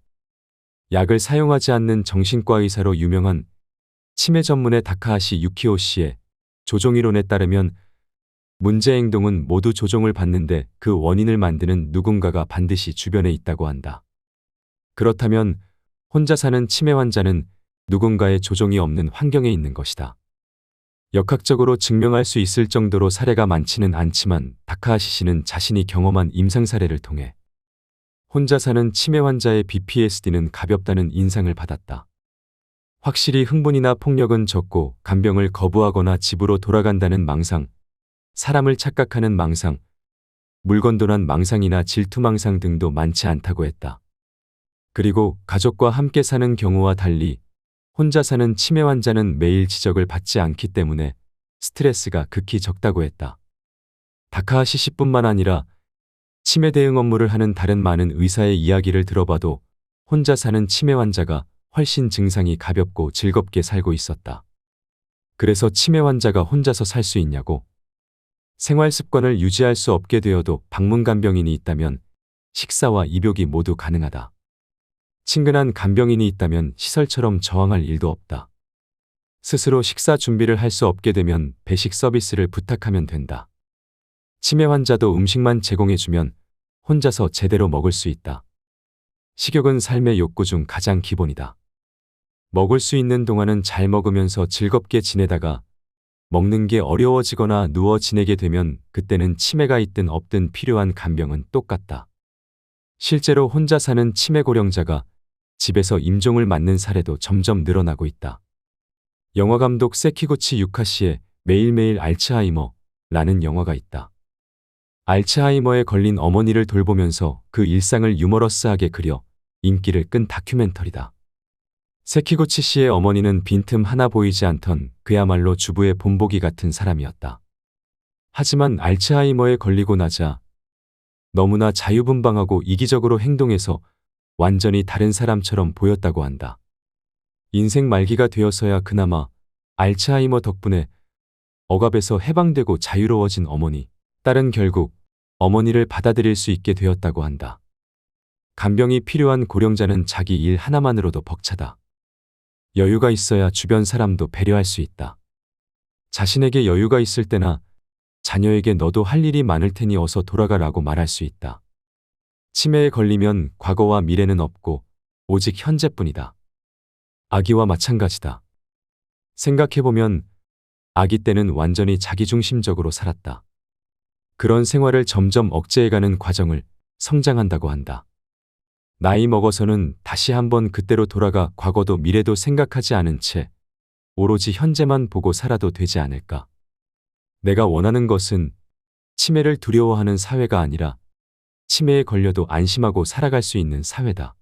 약을 사용하지 않는 정신과 의사로 유명한 치매 전문의 다카하시 유키오 씨의 조종이론에 따르면 문제 행동은 모두 조종을 받는데 그 원인을 만드는 누군가가 반드시 주변에 있다고 한다. 그렇다면 혼자 사는 치매 환자는 누군가의 조종이 없는 환경에 있는 것이다. 역학적으로 증명할 수 있을 정도로 사례가 많지는 않지만 다카하시 씨는 자신이 경험한 임상 사례를 통해 혼자 사는 치매 환자의 BPSD는 가볍다는 인상을 받았다. 확실히 흥분이나 폭력은 적고 간병을 거부하거나 집으로 돌아간다는 망상, 사람을 착각하는 망상, 물건도난 망상이나 질투망상 등도 많지 않다고 했다. 그리고 가족과 함께 사는 경우와 달리 혼자 사는 치매 환자는 매일 지적을 받지 않기 때문에 스트레스가 극히 적다고 했다. 다카하시 씨뿐만 아니라 치매 대응 업무를 하는 다른 많은 의사의 이야기를 들어봐도 혼자 사는 치매 환자가 훨씬 증상이 가볍고 즐겁게 살고 있었다. 그래서 치매 환자가 혼자서 살 수 있냐고? 생활 습관을 유지할 수 없게 되어도 방문 간병인이 있다면 식사와 입욕이 모두 가능하다. 친근한 간병인이 있다면 시설처럼 저항할 일도 없다. 스스로 식사 준비를 할 수 없게 되면 배식 서비스를 부탁하면 된다. 치매 환자도 음식만 제공해주면 혼자서 제대로 먹을 수 있다. 식욕은 삶의 욕구 중 가장 기본이다. 먹을 수 있는 동안은 잘 먹으면서 즐겁게 지내다가 먹는 게 어려워지거나 누워 지내게 되면 그때는 치매가 있든 없든 필요한 간병은 똑같다. 실제로 혼자 사는 치매 고령자가 집에서 임종을 맞는 사례도 점점 늘어나고 있다. 영화감독 세키구치 유카시의 매일매일 알츠하이머라는 영화가 있다. 알츠하이머에 걸린 어머니를 돌보면서 그 일상을 유머러스하게 그려 인기를 끈 다큐멘터리다. 세키구치 씨의 어머니는 빈틈 하나 보이지 않던 그야말로 주부의 본보기 같은 사람이었다. 하지만 알츠하이머에 걸리고 나자 너무나 자유분방하고 이기적으로 행동해서 완전히 다른 사람처럼 보였다고 한다. 인생 말기가 되어서야 그나마 알츠하이머 덕분에 억압에서 해방되고 자유로워진 어머니, 딸은 결국 어머니를 받아들일 수 있게 되었다고 한다. 간병이 필요한 고령자는 자기 일 하나만으로도 벅차다. 여유가 있어야 주변 사람도 배려할 수 있다. 자신에게 여유가 있을 때나 자녀에게 너도 할 일이 많을 테니 어서 돌아가라고 말할 수 있다. 치매에 걸리면 과거와 미래는 없고 오직 현재뿐이다. 아기와 마찬가지다. 생각해보면 아기 때는 완전히 자기중심적으로 살았다. 그런 생활을 점점 억제해가는 과정을 성장한다고 한다. 나이 먹어서는 다시 한번 그때로 돌아가 과거도 미래도 생각하지 않은 채 오로지 현재만 보고 살아도 되지 않을까. 내가 원하는 것은 치매를 두려워하는 사회가 아니라 치매에 걸려도 안심하고 살아갈 수 있는 사회다.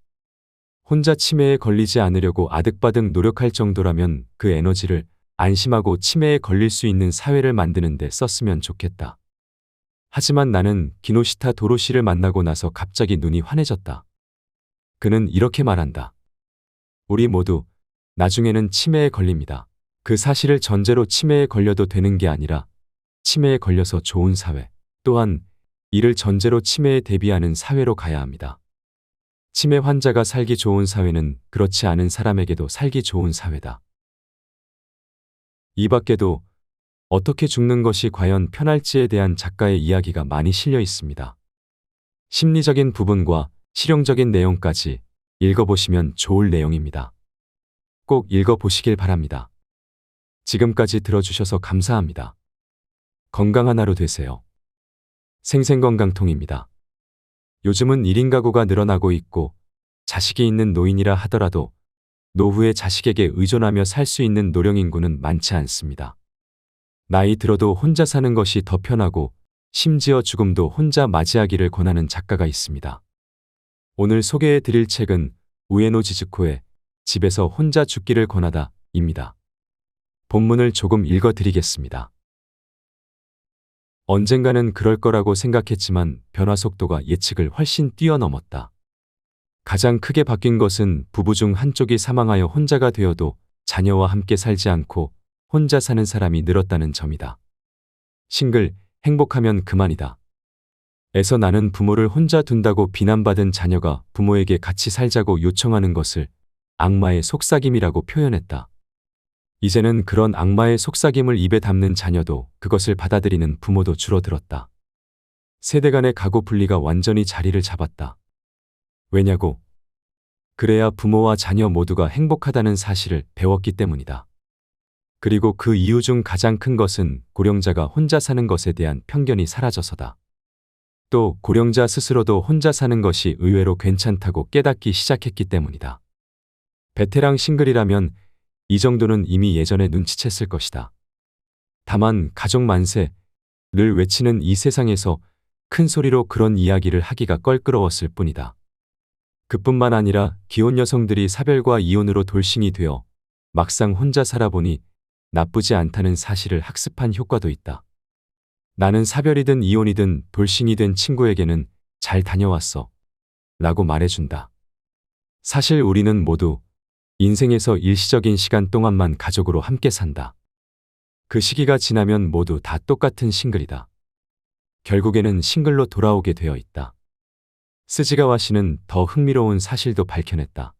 혼자 치매에 걸리지 않으려고 아득바득 노력할 정도라면 그 에너지를 안심하고 치매에 걸릴 수 있는 사회를 만드는 데 썼으면 좋겠다. 하지만 나는 기노시타 도로시를 만나고 나서 갑자기 눈이 환해졌다. 그는 이렇게 말한다. 우리 모두 나중에는 치매에 걸립니다. 그 사실을 전제로 치매에 걸려도 되는 게 아니라 치매에 걸려서 좋은 사회, 또한 이를 전제로 치매에 대비하는 사회로 가야 합니다. 치매 환자가 살기 좋은 사회는 그렇지 않은 사람에게도 살기 좋은 사회다. 이 밖에도 어떻게 죽는 것이 과연 편할지에 대한 작가의 이야기가 많이 실려 있습니다. 심리적인 부분과 실용적인 내용까지 읽어보시면 좋을 내용입니다. 꼭 읽어보시길 바랍니다. 지금까지 들어주셔서 감사합니다. 건강한 하루 되세요. 생생건강통입니다. 요즘은 1인 가구가 늘어나고 있고 자식이 있는 노인이라 하더라도 노후에 자식에게 의존하며 살 수 있는 노령 인구는 많지 않습니다. 나이 들어도 혼자 사는 것이 더 편하고 심지어 죽음도 혼자 맞이하기를 권하는 작가가 있습니다. 오늘 소개해 드릴 책은 우에노 지즈코의 집에서 혼자 죽기를 권하다 입니다. 본문을 조금 읽어 드리겠습니다. 언젠가는 그럴 거라고 생각했지만 변화 속도가 예측을 훨씬 뛰어넘었다. 가장 크게 바뀐 것은 부부 중 한쪽이 사망하여 혼자가 되어도 자녀와 함께 살지 않고 혼자 사는 사람이 늘었다는 점이다. 싱글, 행복하면 그만이다. 에서 나는 부모를 혼자 둔다고 비난받은 자녀가 부모에게 같이 살자고 요청하는 것을 악마의 속삭임이라고 표현했다. 이제는 그런 악마의 속삭임을 입에 담는 자녀도 그것을 받아들이는 부모도 줄어들었다. 세대 간의 가구 분리가 완전히 자리를 잡았다. 왜냐고? 그래야 부모와 자녀 모두가 행복하다는 사실을 배웠기 때문이다. 그리고 그 이유 중 가장 큰 것은 고령자가 혼자 사는 것에 대한 편견이 사라져서다. 또 고령자 스스로도 혼자 사는 것이 의외로 괜찮다고 깨닫기 시작했기 때문이다. 베테랑 싱글이라면 이 정도는 이미 예전에 눈치챘을 것이다. 다만 가족 만세를 외치는 이 세상에서 큰 소리로 그런 이야기를 하기가 껄끄러웠을 뿐이다. 그뿐만 아니라 기혼 여성들이 사별과 이혼으로 돌싱이 되어 막상 혼자 살아보니 나쁘지 않다는 사실을 학습한 효과도 있다. 나는 사별이든 이혼이든 돌싱이 된 친구에게는 잘 다녀왔어 라고 말해준다. 사실 우리는 모두 인생에서 일시적인 시간 동안만 가족으로 함께 산다. 그 시기가 지나면 모두 다 똑같은 싱글이다. 결국에는 싱글로 돌아오게 되어 있다. 스지가와 씨는 더 흥미로운 사실도 밝혀냈다.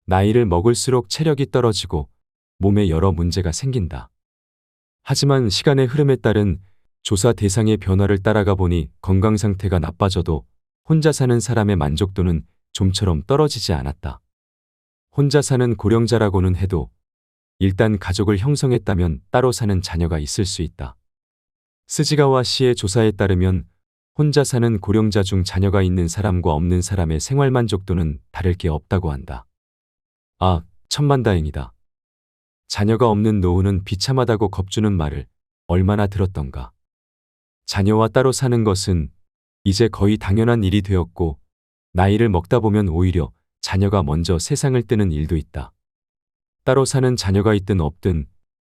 나이를 먹을수록 체력이 떨어지고 몸에 여러 문제가 생긴다. 하지만 시간의 흐름에 따른 조사 대상의 변화를 따라가 보니 건강 상태가 나빠져도 혼자 사는 사람의 만족도는 좀처럼 떨어지지 않았다. 혼자 사는 고령자라고는 해도 일단 가족을 형성했다면 따로 사는 자녀가 있을 수 있다. 스지가와 씨의 조사에 따르면 혼자 사는 고령자 중 자녀가 있는 사람과 없는 사람의 생활 만족도는 다를 게 없다고 한다. 아, 천만다행이다. 자녀가 없는 노후는 비참하다고 겁주는 말을 얼마나 들었던가. 자녀와 따로 사는 것은 이제 거의 당연한 일이 되었고 나이를 먹다 보면 오히려 자녀가 먼저 세상을 뜨는 일도 있다. 따로 사는 자녀가 있든 없든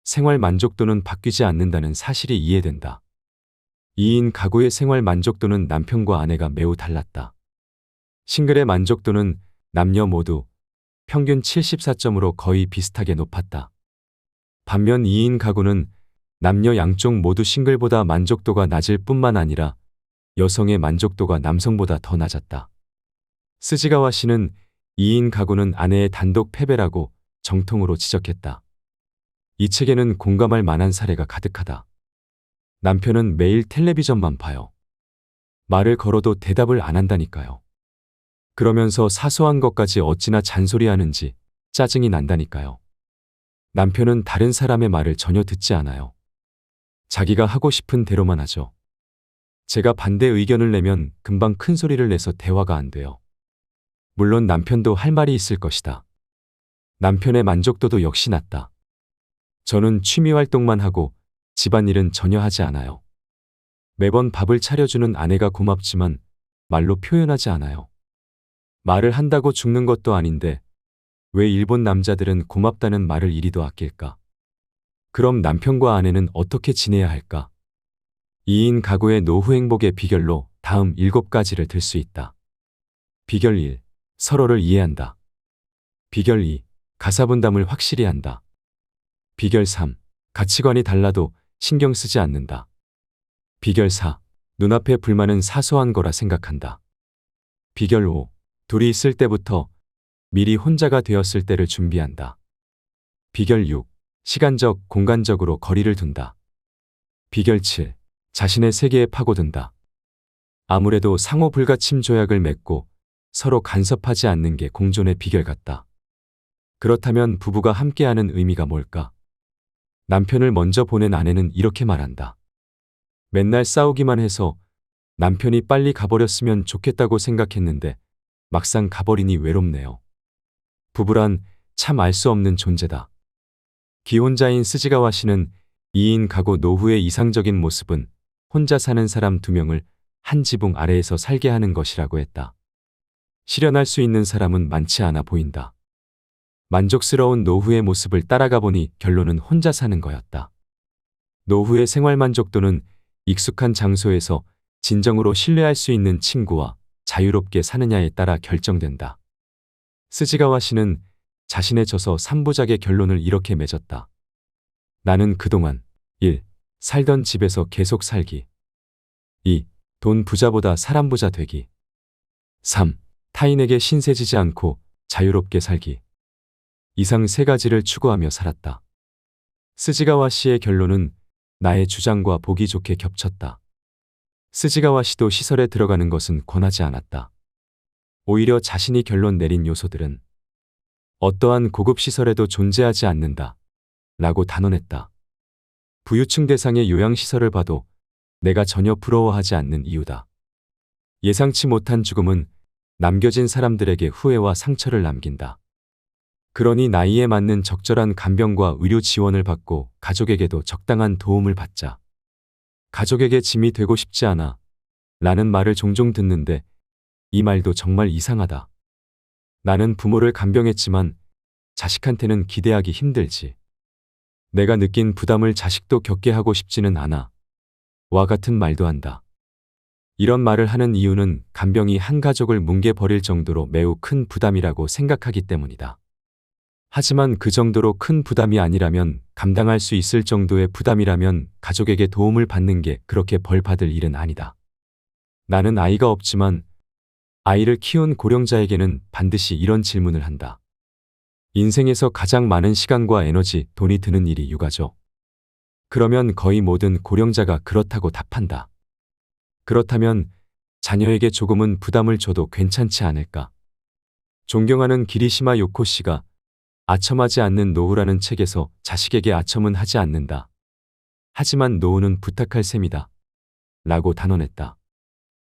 생활 만족도는 바뀌지 않는다는 사실이 이해된다. 2인 가구의 생활 만족도는 남편과 아내가 매우 달랐다. 싱글의 만족도는 남녀 모두 평균 74점으로 거의 비슷하게 높았다. 반면 2인 가구는 남녀 양쪽 모두 싱글보다 만족도가 낮을 뿐만 아니라 여성의 만족도가 남성보다 더 낮았다. 스지가와 씨는 2인 가구는 아내의 단독 패배라고 정통으로 지적했다. 이 책에는 공감할 만한 사례가 가득하다. 남편은 매일 텔레비전만 봐요. 말을 걸어도 대답을 안 한다니까요. 그러면서 사소한 것까지 어찌나 잔소리하는지 짜증이 난다니까요. 남편은 다른 사람의 말을 전혀 듣지 않아요. 자기가 하고 싶은 대로만 하죠. 제가 반대 의견을 내면 금방 큰 소리를 내서 대화가 안 돼요. 물론 남편도 할 말이 있을 것이다. 남편의 만족도도 역시 낮다. 저는 취미 활동만 하고 집안일은 전혀 하지 않아요. 매번 밥을 차려주는 아내가 고맙지만 말로 표현하지 않아요. 말을 한다고 죽는 것도 아닌데 왜 일본 남자들은 고맙다는 말을 이리도 아낄까? 그럼 남편과 아내는 어떻게 지내야 할까? 2인 가구의 노후 행복의 비결로 다음 7가지를 들 수 있다. 비결 1. 서로를 이해한다. 비결 2. 가사분담을 확실히 한다. 비결 3. 가치관이 달라도 신경 쓰지 않는다. 비결 4. 눈앞의 불만은 사소한 거라 생각한다. 비결 5. 둘이 있을 때부터 미리 혼자가 되었을 때를 준비한다. 비결 6. 시간적, 공간적으로 거리를 둔다. 비결 7. 자신의 세계에 파고든다. 아무래도 상호 불가침 조약을 맺고 서로 간섭하지 않는 게 공존의 비결 같다. 그렇다면 부부가 함께하는 의미가 뭘까? 남편을 먼저 보낸 아내는 이렇게 말한다. 맨날 싸우기만 해서 남편이 빨리 가버렸으면 좋겠다고 생각했는데 막상 가버리니 외롭네요. 부부란 참 알 수 없는 존재다. 기혼자인 스지가와 씨는 2인 가구 노후의 이상적인 모습은 혼자 사는 사람 2명을 한 지붕 아래에서 살게 하는 것이라고 했다. 실현할 수 있는 사람은 많지 않아 보인다. 만족스러운 노후의 모습을 따라가 보니 결론은 혼자 사는 거였다. 노후의 생활 만족도는 익숙한 장소에서 진정으로 신뢰할 수 있는 친구와 자유롭게 사느냐에 따라 결정된다. 스지가와 씨는 자신의 저서 3부작의 결론을 이렇게 맺었다. 나는 그동안 1. 살던 집에서 계속 살기. 2. 돈 부자보다 사람 부자 되기. 3. 타인에게 신세지지 않고 자유롭게 살기. 이상 3가지를 추구하며 살았다. 스지가와 씨의 결론은 나의 주장과 보기 좋게 겹쳤다. 스지가와 씨도 시설에 들어가는 것은 권하지 않았다. 오히려 자신이 결론 내린 요소들은 어떠한 고급 시설에도 존재하지 않는다 라고 단언했다. 부유층 대상의 요양시설을 봐도 내가 전혀 부러워하지 않는 이유다. 예상치 못한 죽음은 남겨진 사람들에게 후회와 상처를 남긴다. 그러니 나이에 맞는 적절한 간병과 의료 지원을 받고 가족에게도 적당한 도움을 받자. 가족에게 짐이 되고 싶지 않아. 라는 말을 종종 듣는데 이 말도 정말 이상하다. 나는 부모를 간병했지만 자식한테는 기대하기 힘들지. 내가 느낀 부담을 자식도 겪게 하고 싶지는 않아. 와 같은 말도 한다. 이런 말을 하는 이유는 간병이 한 가족을 뭉개버릴 정도로 매우 큰 부담이라고 생각하기 때문이다. 하지만 그 정도로 큰 부담이 아니라면, 감당할 수 있을 정도의 부담이라면 가족에게 도움을 받는 게 그렇게 벌 받을 일은 아니다. 나는 아이가 없지만 아이를 키운 고령자에게는 반드시 이런 질문을 한다. 인생에서 가장 많은 시간과 에너지, 돈이 드는 일이 육아죠. 그러면 거의 모든 고령자가 그렇다고 답한다. 그렇다면 자녀에게 조금은 부담을 줘도 괜찮지 않을까? 존경하는 기리시마 요코 씨가 아첨하지 않는 노후라는 책에서 자식에게 아첨은 하지 않는다. 하지만 노후는 부탁할 셈이다. 라고 단언했다.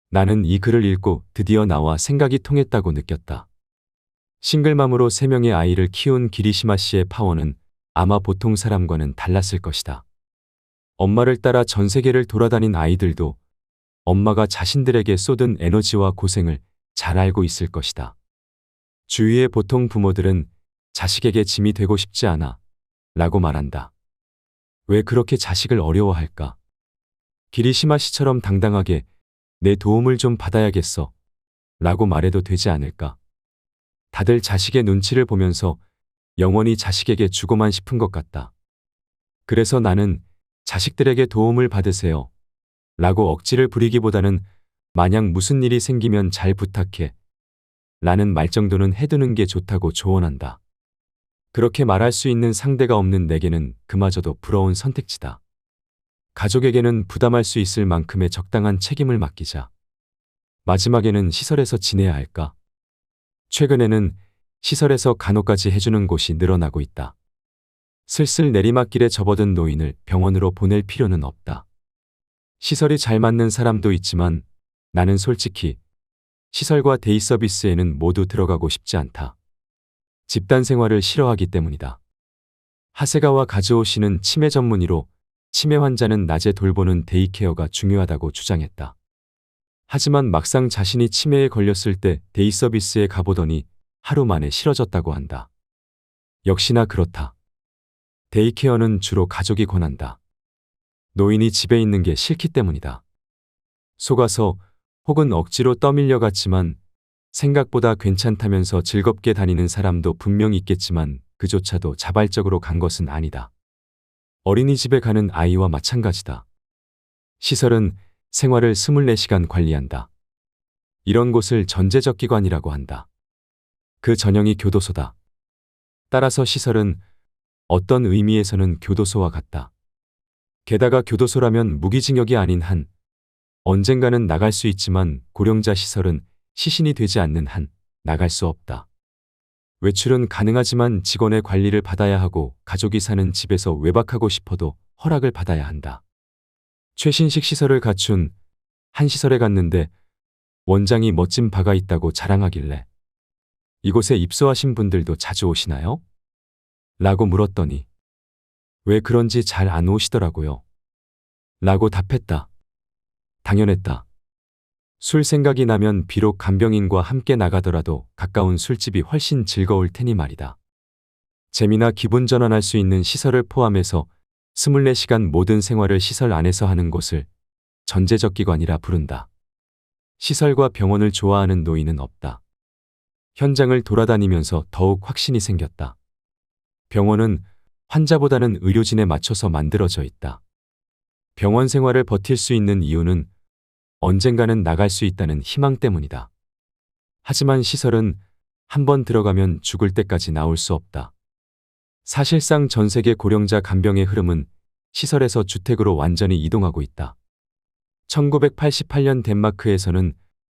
나는 이 글을 읽고 드디어 나와 생각이 통했다고 느꼈다. 싱글맘으로 3명의 아이를 키운 기리시마 씨의 파워는 아마 보통 사람과는 달랐을 것이다. 엄마를 따라 전 세계를 돌아다닌 아이들도 엄마가 자신들에게 쏟은 에너지와 고생을 잘 알고 있을 것이다. 주위의 보통 부모들은 자식에게 짐이 되고 싶지 않아 라고 말한다. 왜 그렇게 자식을 어려워할까? 기리시마 씨처럼 당당하게 내 도움을 좀 받아야겠어 라고 말해도 되지 않을까? 다들 자식의 눈치를 보면서 영원히 자식에게 주고만 싶은 것 같다. 그래서 나는 자식들에게 도움을 받으세요 라고 억지를 부리기보다는 만약 무슨 일이 생기면 잘 부탁해 라는 말 정도는 해두는 게 좋다고 조언한다. 그렇게 말할 수 있는 상대가 없는 내게는 그마저도 부러운 선택지다. 가족에게는 부담할 수 있을 만큼의 적당한 책임을 맡기자. 마지막에는 시설에서 지내야 할까? 최근에는 시설에서 간호까지 해주는 곳이 늘어나고 있다. 슬슬 내리막길에 접어든 노인을 병원으로 보낼 필요는 없다. 시설이 잘 맞는 사람도 있지만 나는 솔직히 시설과 데이 서비스에는 모두 들어가고 싶지 않다. 집단 생활을 싫어하기 때문이다. 하세가와 가즈오 씨는 치매 전문의로 치매 환자는 낮에 돌보는 데이케어가 중요하다고 주장했다. 하지만 막상 자신이 치매에 걸렸을 때 데이 서비스에 가보더니 하루 만에 싫어졌다고 한다. 역시나 그렇다. 데이케어는 주로 가족이 권한다. 노인이 집에 있는 게 싫기 때문이다. 속아서 혹은 억지로 떠밀려 갔지만 생각보다 괜찮다면서 즐겁게 다니는 사람도 분명 있겠지만 그조차도 자발적으로 간 것은 아니다. 어린이집에 가는 아이와 마찬가지다. 시설은 생활을 24시간 관리한다. 이런 곳을 전제적 기관이라고 한다. 그 전형이 교도소다. 따라서 시설은 어떤 의미에서는 교도소와 같다. 게다가 교도소라면 무기징역이 아닌 한 언젠가는 나갈 수 있지만 고령자 시설은 시신이 되지 않는 한 나갈 수 없다. 외출은 가능하지만 직원의 관리를 받아야 하고 가족이 사는 집에서 외박하고 싶어도 허락을 받아야 한다. 최신식 시설을 갖춘 한 시설에 갔는데 원장이 멋진 바가 있다고 자랑하길래 이곳에 입소하신 분들도 자주 오시나요? 라고 물었더니 왜 그런지 잘 안 오시더라고요. 라고 답했다. 당연했다. 술 생각이 나면 비록 간병인과 함께 나가더라도 가까운 술집이 훨씬 즐거울 테니 말이다. 재미나 기분 전환할 수 있는 시설을 포함해서 24시간 모든 생활을 시설 안에서 하는 곳을 전제적 기관이라 부른다. 시설과 병원을 좋아하는 노인은 없다. 현장을 돌아다니면서 더욱 확신이 생겼다. 병원은 환자보다는 의료진에 맞춰서 만들어져 있다. 병원 생활을 버틸 수 있는 이유는 언젠가는 나갈 수 있다는 희망 때문이다. 하지만 시설은 한번 들어가면 죽을 때까지 나올 수 없다. 사실상 전 세계 고령자 간병의 흐름은 시설에서 주택으로 완전히 이동하고 있다. 1988년 덴마크에서는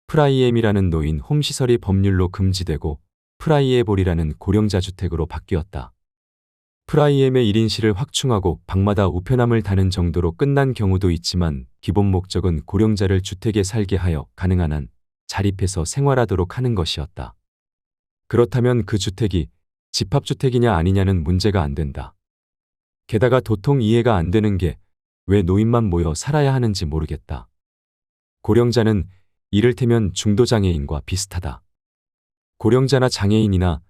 프라이엠이라는 노인 홈시설이 법률로 금지되고 프라이에볼이라는 고령자 주택으로 바뀌었다. 프라이엠의 1인실을 확충하고 방마다 우편함을 다는 정도로 끝난 경우도 있지만 기본 목적은 고령자를 주택에 살게 하여 가능한 한 자립해서 생활하도록 하는 것이었다. 그렇다면 그 주택이 집합주택이냐 아니냐는 문제가 안 된다. 게다가 도통 이해가 안 되는 게 왜 노인만 모여 살아야 하는지 모르겠다. 고령자는 이를테면 중도장애인과 비슷하다. 고령자나 장애인이나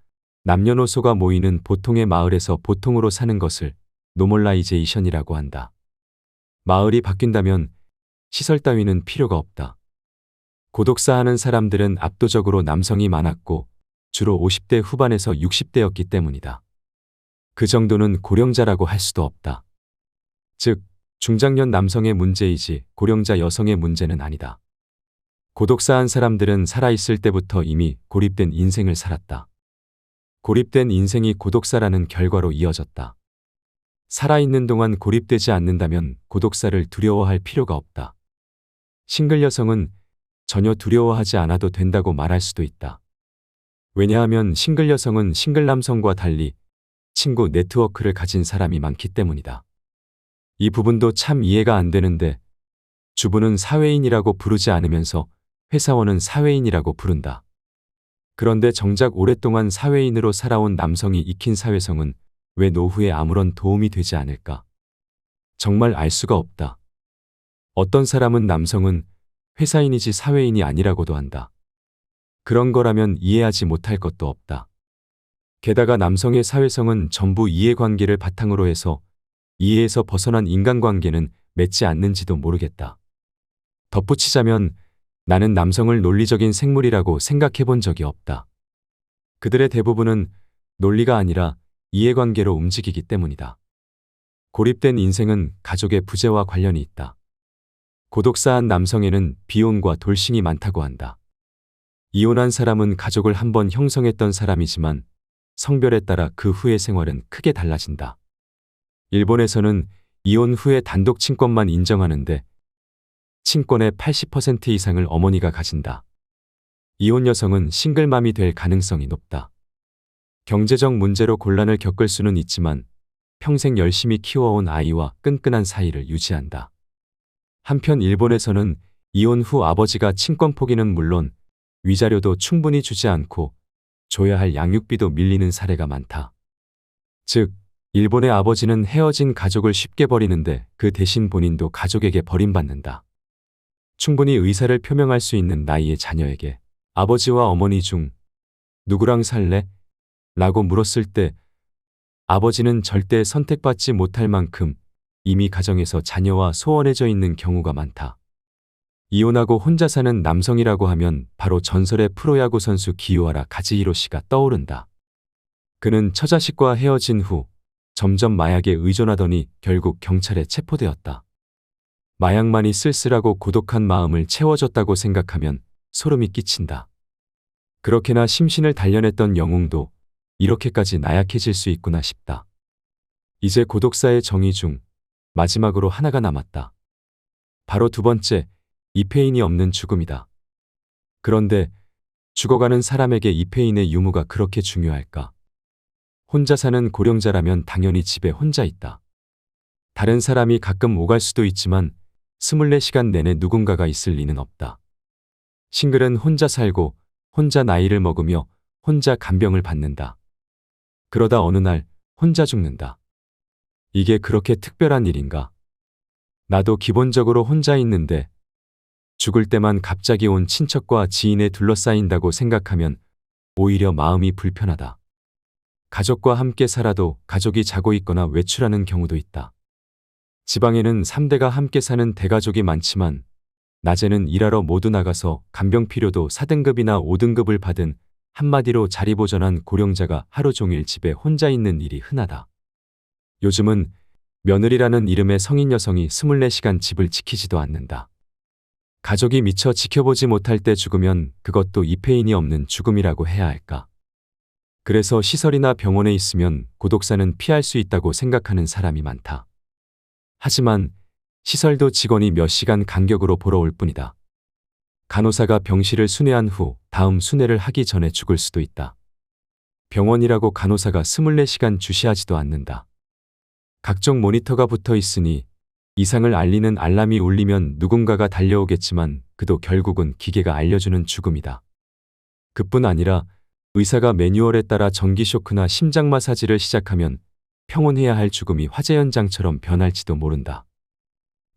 남녀노소가 모이는 보통의 마을에서 보통으로 사는 것을 노멀라이제이션이라고 한다. 마을이 바뀐다면 시설 따위는 필요가 없다. 고독사 하는 사람들은 압도적으로 남성이 많았고 주로 50대 후반에서 60대였기 때문이다. 그 정도는 고령자라고 할 수도 없다. 즉, 중장년 남성의 문제이지 고령자 여성의 문제는 아니다. 고독사한 사람들은 살아있을 때부터 이미 고립된 인생을 살았다. 고립된 인생이 고독사라는 결과로 이어졌다. 살아있는 동안 고립되지 않는다면 고독사를 두려워할 필요가 없다. 싱글 여성은 전혀 두려워하지 않아도 된다고 말할 수도 있다. 왜냐하면 싱글 여성은 싱글 남성과 달리 친구 네트워크를 가진 사람이 많기 때문이다. 이 부분도 참 이해가 안 되는데 주부는 사회인이라고 부르지 않으면서 회사원은 사회인이라고 부른다. 그런데 정작 오랫동안 사회인으로 살아온 남성이 익힌 사회성은 왜 노후에 아무런 도움이 되지 않을까? 정말 알 수가 없다. 어떤 사람은 남성은 회사인이지 사회인이 아니라고도 한다. 그런 거라면 이해하지 못할 것도 없다. 게다가 남성의 사회성은 전부 이해관계를 바탕으로 해서 이해에서 벗어난 인간관계는 맺지 않는지도 모르겠다. 덧붙이자면 나는 남성을 논리적인 생물이라고 생각해 본 적이 없다. 그들의 대부분은 논리가 아니라 이해관계로 움직이기 때문이다. 고립된 인생은 가족의 부재와 관련이 있다. 고독사한 남성에는 비혼과 돌싱이 많다고 한다. 이혼한 사람은 가족을 한번 형성했던 사람이지만 성별에 따라 그 후의 생활은 크게 달라진다. 일본에서는 이혼 후에 단독 친권만 인정하는데 친권의 80% 이상을 어머니가 가진다. 이혼 여성은 싱글맘이 될 가능성이 높다. 경제적 문제로 곤란을 겪을 수는 있지만 평생 열심히 키워온 아이와 끈끈한 사이를 유지한다. 한편 일본에서는 이혼 후 아버지가 친권 포기는 물론 위자료도 충분히 주지 않고 줘야 할 양육비도 밀리는 사례가 많다. 즉, 일본의 아버지는 헤어진 가족을 쉽게 버리는데 그 대신 본인도 가족에게 버림받는다. 충분히 의사를 표명할 수 있는 나이의 자녀에게 아버지와 어머니 중 누구랑 살래? 라고 물었을 때 아버지는 절대 선택받지 못할 만큼 이미 가정에서 자녀와 소원해져 있는 경우가 많다. 이혼하고 혼자 사는 남성이라고 하면 바로 전설의 프로야구 선수 기요하라 카즈히로시가 떠오른다. 그는 처자식과 헤어진 후 점점 마약에 의존하더니 결국 경찰에 체포되었다. 마약만이 쓸쓸하고 고독한 마음을 채워줬다고 생각하면 소름이 끼친다. 그렇게나 심신을 단련했던 영웅도 이렇게까지 나약해질 수 있구나 싶다. 이제 고독사의 정의 중 마지막으로 하나가 남았다. 바로 두 번째, 이페인이 없는 죽음이다. 그런데 죽어가는 사람에게 이페인의 유무가 그렇게 중요할까? 혼자 사는 고령자라면 당연히 집에 혼자 있다. 다른 사람이 가끔 오갈 수도 있지만 24시간 내내 누군가가 있을 리는 없다. 싱글은 혼자 살고 혼자 나이를 먹으며 혼자 간병을 받는다. 그러다 어느 날 혼자 죽는다. 이게 그렇게 특별한 일인가? 나도 기본적으로 혼자 있는데 죽을 때만 갑자기 온 친척과 지인에 둘러싸인다고 생각하면 오히려 마음이 불편하다. 가족과 함께 살아도 가족이 자고 있거나 외출하는 경우도 있다. 지방에는 3대가 함께 사는 대가족이 많지만 낮에는 일하러 모두 나가서 간병필요도 4등급이나 5등급을 받은 한마디로 자리보전한 고령자가 하루 종일 집에 혼자 있는 일이 흔하다. 요즘은 며느리라는 이름의 성인 여성이 24시간 집을 지키지도 않는다. 가족이 미처 지켜보지 못할 때 죽으면 그것도 이페인이 없는 죽음이라고 해야 할까? 그래서 시설이나 병원에 있으면 고독사는 피할 수 있다고 생각하는 사람이 많다. 하지만 시설도 직원이 몇 시간 간격으로 보러 올 뿐이다. 간호사가 병실을 순회한 후 다음 순회를 하기 전에 죽을 수도 있다. 병원이라고 간호사가 24시간 주시하지도 않는다. 각종 모니터가 붙어 있으니 이상을 알리는 알람이 울리면 누군가가 달려오겠지만 그도 결국은 기계가 알려주는 죽음이다. 그뿐 아니라 의사가 매뉴얼에 따라 전기 쇼크나 심장 마사지를 시작하면 평온해야 할 죽음이 화재 현장처럼 변할지도 모른다.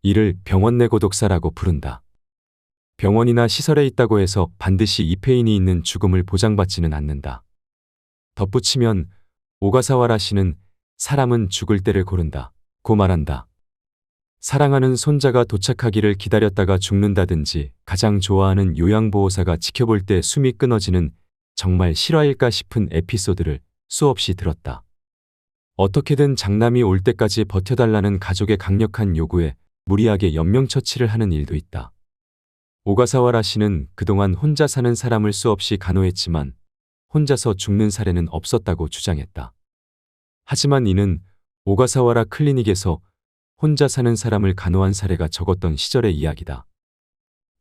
이를 병원 내 고독사라고 부른다. 병원이나 시설에 있다고 해서 반드시 이페인이 있는 죽음을 보장받지는 않는다. 덧붙이면 오가사와라 시는 사람은 죽을 때를 고른다 고 말한다. 사랑하는 손자가 도착하기를 기다렸다가 죽는다든지 가장 좋아하는 요양보호사가 지켜볼 때 숨이 끊어지는 정말 실화일까 싶은 에피소드를 수없이 들었다. 어떻게든 장남이 올 때까지 버텨달라는 가족의 강력한 요구에 무리하게 연명처치를 하는 일도 있다. 오가사와라 시는 그동안 혼자 사는 사람을 수없이 간호했지만 혼자서 죽는 사례는 없었다고 주장했다. 하지만 이는 오가사와라 클리닉에서 혼자 사는 사람을 간호한 사례가 적었던 시절의 이야기다.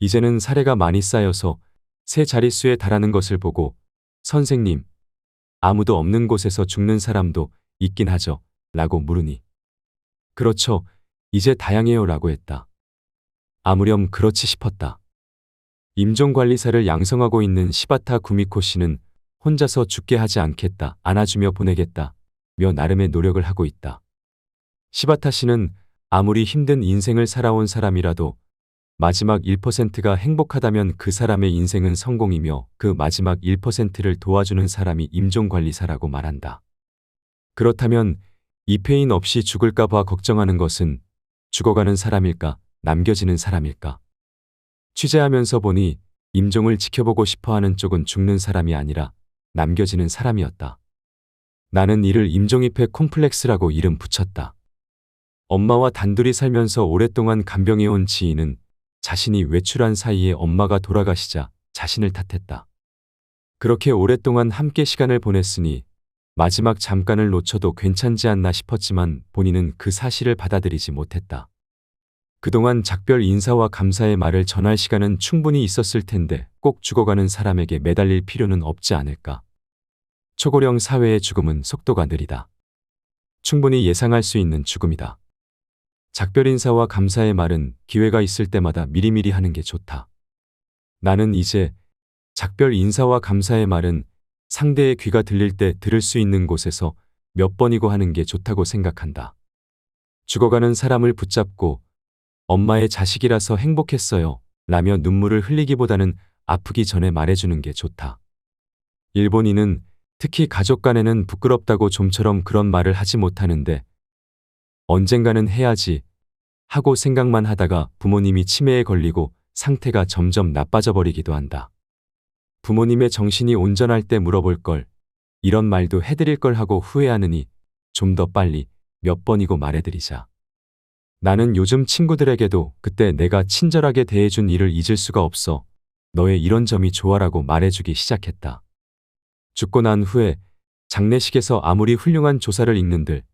이제는 사례가 많이 쌓여서 세 자릿수에 달하는 것을 보고 선생님, 아무도 없는 곳에서 죽는 사람도 있긴 하죠 라고 물으니 그렇죠, 이제 다양해요 라고 했다. 아무렴 그렇지 싶었다. 임종관리사를 양성하고 있는 시바타 구미코 씨는 혼자서 죽게 하지 않겠다, 안아주며 보내겠다 며 나름의 노력을 하고 있다. 시바타 씨는 아무리 힘든 인생을 살아온 사람이라도 마지막 1%가 행복하다면 그 사람의 인생은 성공이며 그 마지막 1%를 도와주는 사람이 임종관리사라고 말한다. 그렇다면 이페인 없이 죽을까 봐 걱정하는 것은 죽어가는 사람일까, 남겨지는 사람일까? 취재하면서 보니 임종을 지켜보고 싶어하는 쪽은 죽는 사람이 아니라 남겨지는 사람이었다. 나는 이를 임종입회 콤플렉스라고 이름 붙였다. 엄마와 단둘이 살면서 오랫동안 간병해온 지인은 자신이 외출한 사이에 엄마가 돌아가시자 자신을 탓했다. 그렇게 오랫동안 함께 시간을 보냈으니 마지막 잠깐을 놓쳐도 괜찮지 않나 싶었지만 본인은 그 사실을 받아들이지 못했다. 그동안 작별 인사와 감사의 말을 전할 시간은 충분히 있었을 텐데 꼭 죽어가는 사람에게 매달릴 필요는 없지 않을까. 초고령 사회의 죽음은 속도가 느리다. 충분히 예상할 수 있는 죽음이다. 작별 인사와 감사의 말은 기회가 있을 때마다 미리미리 하는 게 좋다. 나는 이제 작별 인사와 감사의 말은 상대의 귀가 들릴 때 들을 수 있는 곳에서 몇 번이고 하는 게 좋다고 생각한다. 죽어가는 사람을 붙잡고 엄마의 자식이라서 행복했어요 라며 눈물을 흘리기보다는 아프기 전에 말해주는 게 좋다. 일본인은 특히 가족 간에는 부끄럽다고 좀처럼 그런 말을 하지 못하는데 언젠가는 해야지 하고 생각만 하다가 부모님이 치매에 걸리고 상태가 점점 나빠져 버리기도 한다. 부모님의 정신이 온전할 때 물어볼 걸, 이런 말도 해드릴 걸 하고 후회하느니 좀 더 빨리 몇 번이고 말해드리자. 나는 요즘 친구들에게도 그때 내가 친절하게 대해준 일을 잊을 수가 없어. 너의 이런 점이 좋아라고 말해주기 시작했다. 죽고 난 후에 장례식에서 아무리 훌륭한 조사를 읽는들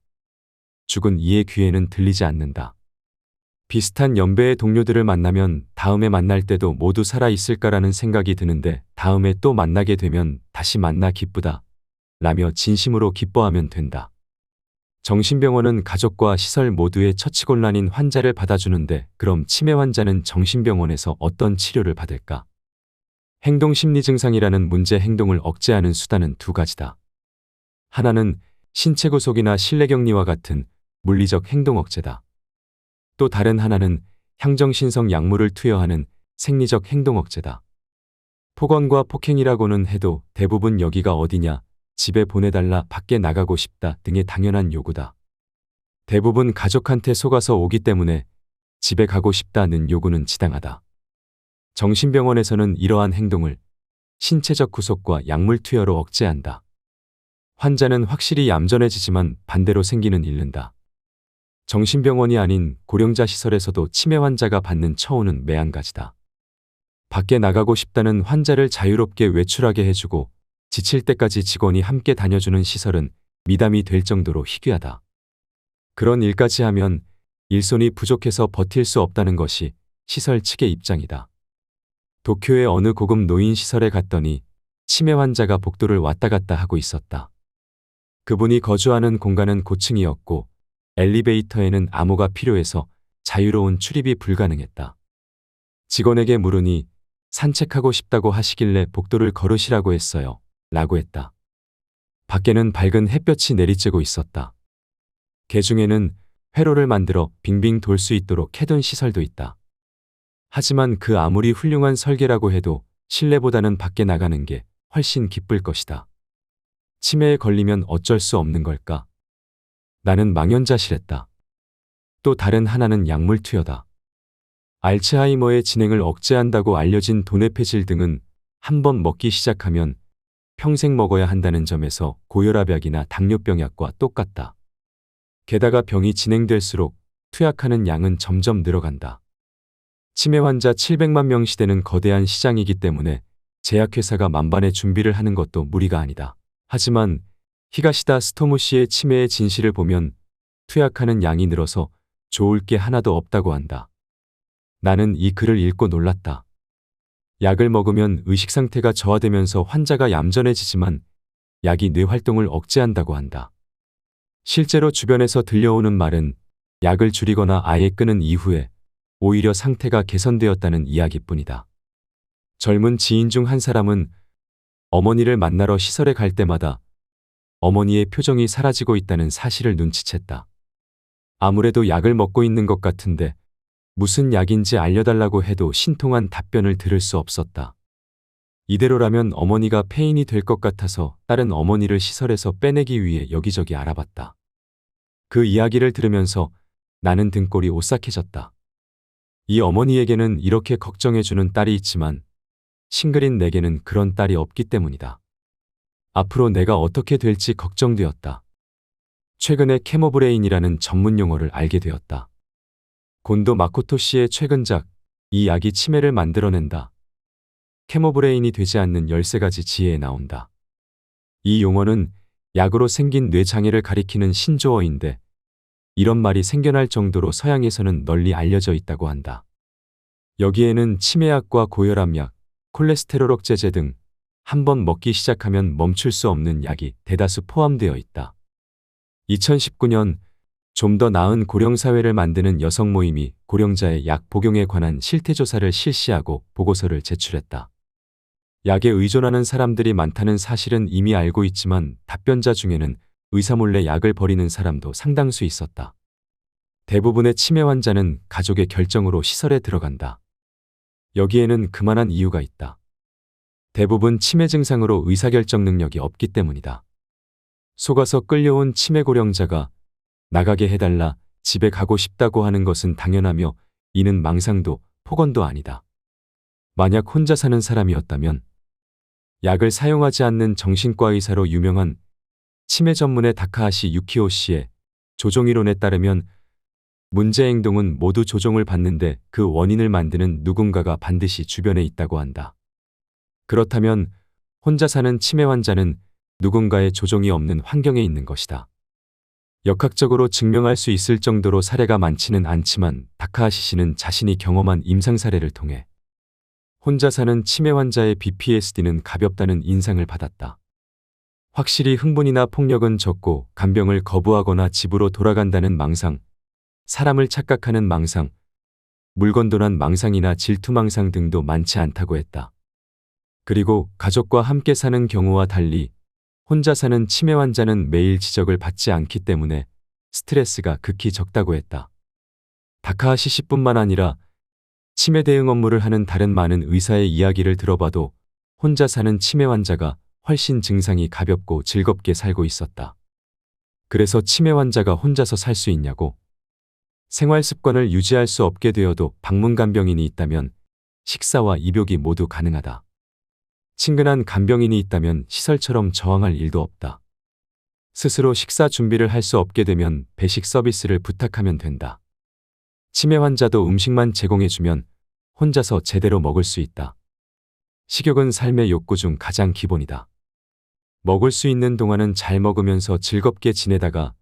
죽은 이의 귀에는 들리지 않는다. 비슷한 연배의 동료들을 만나면 다음에 만날 때도 모두 살아있을까라는 생각이 드는데 다음에 또 만나게 되면 다시 만나 기쁘다 라며 진심으로 기뻐하면 된다. 정신병원은 가족과 시설 모두의 처치곤란인 환자를 받아주는데 그럼 치매 환자는 정신병원에서 어떤 치료를 받을까? 행동심리 증상이라는 문제 행동을 억제하는 수단은 두 가지다. 하나는 신체 구속이나 실내격리와 같은 물리적 행동 억제다. 또 다른 하나는 향정신성 약물을 투여하는 생리적 행동 억제다. 폭언과 폭행이라고는 해도 대부분 여기가 어디냐, 집에 보내달라, 밖에 나가고 싶다 등의 당연한 요구다. 대부분 가족한테 속아서 오기 때문에 집에 가고 싶다는 요구는 지당하다. 정신병원에서는 이러한 행동을 신체적 구속과 약물 투여로 억제한다. 환자는 확실히 얌전해지지만 반대로 생기는 잃는다. 정신병원이 아닌 고령자 시설에서도 치매 환자가 받는 처우는 매한가지다. 밖에 나가고 싶다는 환자를 자유롭게 외출하게 해주고 지칠 때까지 직원이 함께 다녀주는 시설은 미담이 될 정도로 희귀하다. 그런 일까지 하면 일손이 부족해서 버틸 수 없다는 것이 시설 측의 입장이다. 도쿄의 어느 고급 노인시설에 갔더니 치매 환자가 복도를 왔다 갔다 하고 있었다. 그분이 거주하는 공간은 고층이었고 엘리베이터에는 암호가 필요해서 자유로운 출입이 불가능했다. 직원에게 물으니 산책하고 싶다고 하시길래 복도를 걸으시라고 했어요. 라고 했다. 밖에는 밝은 햇볕이 내리쬐고 있었다. 개중에는 회로를 만들어 빙빙 돌 수 있도록 해둔 시설도 있다. 하지만 그 아무리 훌륭한 설계라고 해도 실내보다는 밖에 나가는 게 훨씬 기쁠 것이다. 치매에 걸리면 어쩔 수 없는 걸까? 나는 망연자실했다. 또 다른 하나는 약물 투여다. 알츠하이머의 진행을 억제한다고 알려진 도네페질 등은 한번 먹기 시작하면 평생 먹어야 한다는 점에서 고혈압약이나 당뇨병 약과 똑같다. 게다가 병이 진행될수록 투약하는 양은 점점 늘어간다. 치매 환자 700만 명 시대는 거대한 시장이기 때문에 제약회사가 만반의 준비를 하는 것도 무리가 아니다. 하지만 히가시다 스토무 씨의 치매의 진실을 보면 투약하는 양이 늘어서 좋을 게 하나도 없다고 한다. 나는 이 글을 읽고 놀랐다. 약을 먹으면 의식 상태가 저하되면서 환자가 얌전해지지만 약이 뇌 활동을 억제한다고 한다. 실제로 주변에서 들려오는 말은 약을 줄이거나 아예 끊은 이후에 오히려 상태가 개선되었다는 이야기뿐이다. 젊은 지인 중 한 사람은 어머니를 만나러 시설에 갈 때마다 어머니의 표정이 사라지고 있다는 사실을 눈치챘다. 아무래도 약을 먹고 있는 것 같은데 무슨 약인지 알려달라고 해도 신통한 답변을 들을 수 없었다. 이대로라면 어머니가 폐인이 될 것 같아서 다른 어머니를 시설에서 빼내기 위해 여기저기 알아봤다. 그 이야기를 들으면서 나는 등골이 오싹해졌다. 이 어머니에게는 이렇게 걱정해주는 딸이 있지만 싱글인 내게는 그런 딸이 없기 때문이다. 앞으로 내가 어떻게 될지 걱정되었다. 최근에 케모브레인이라는 전문 용어를 알게 되었다. 곤도 마코토 씨의 최근작 이 약이 치매를 만들어낸다. 케모브레인이 되지 않는 13가지 지혜에 나온다. 이 용어는 약으로 생긴 뇌장애를 가리키는 신조어인데 이런 말이 생겨날 정도로 서양에서는 널리 알려져 있다고 한다. 여기에는 치매약과 고혈압약, 콜레스테롤 억제제 등 한번 먹기 시작하면 멈출 수 없는 약이 대다수 포함되어 있다. 2019년 좀 더 나은 고령사회를 만드는 여성 모임이 고령자의 약 복용에 관한 실태조사를 실시하고 보고서를 제출했다. 약에 의존하는 사람들이 많다는 사실은 이미 알고 있지만 답변자 중에는 의사 몰래 약을 버리는 사람도 상당수 있었다. 대부분의 치매 환자는 가족의 결정으로 시설에 들어간다. 여기에는 그만한 이유가 있다. 대부분 치매 증상으로 의사결정 능력이 없기 때문이다. 속아서 끌려온 치매 고령자가 나가게 해달라 집에 가고 싶다고 하는 것은 당연하며 이는 망상도 폭언도 아니다. 만약 혼자 사는 사람이었다면 약을 사용하지 않는 정신과 의사로 유명한 치매 전문의 다카하시 유키오 씨의 조종이론에 따르면 문제 행동은 모두 조종을 받는데 그 원인을 만드는 누군가가 반드시 주변에 있다고 한다. 그렇다면 혼자 사는 치매 환자는 누군가의 조종이 없는 환경에 있는 것이다. 역학적으로 증명할 수 있을 정도로 사례가 많지는 않지만 다카하시 씨는 자신이 경험한 임상 사례를 통해 혼자 사는 치매 환자의 BPSD는 가볍다는 인상을 받았다. 확실히 흥분이나 폭력은 적고 간병을 거부하거나 집으로 돌아간다는 망상, 사람을 착각하는 망상, 물건도난 망상이나 질투망상 등도 많지 않다고 했다. 그리고 가족과 함께 사는 경우와 달리 혼자 사는 치매 환자는 매일 지적을 받지 않기 때문에 스트레스가 극히 적다고 했다. 다카하시 씨뿐만 아니라 치매 대응 업무를 하는 다른 많은 의사의 이야기를 들어봐도 혼자 사는 치매 환자가 훨씬 증상이 가볍고 즐겁게 살고 있었다. 그래서 치매 환자가 혼자서 살 수 있냐고? 생활 습관을 유지할 수 없게 되어도 방문 간병인이 있다면 식사와 입욕이 모두 가능하다. 친근한 간병인이 있다면 시설처럼 저항할 일도 없다. 스스로 식사 준비를 할 수 없게 되면 배식 서비스를 부탁하면 된다. 치매 환자도 음식만 제공해주면 혼자서 제대로 먹을 수 있다. 식욕은 삶의 욕구 중 가장 기본이다. 먹을 수 있는 동안은 잘 먹으면서 즐겁게 지내다가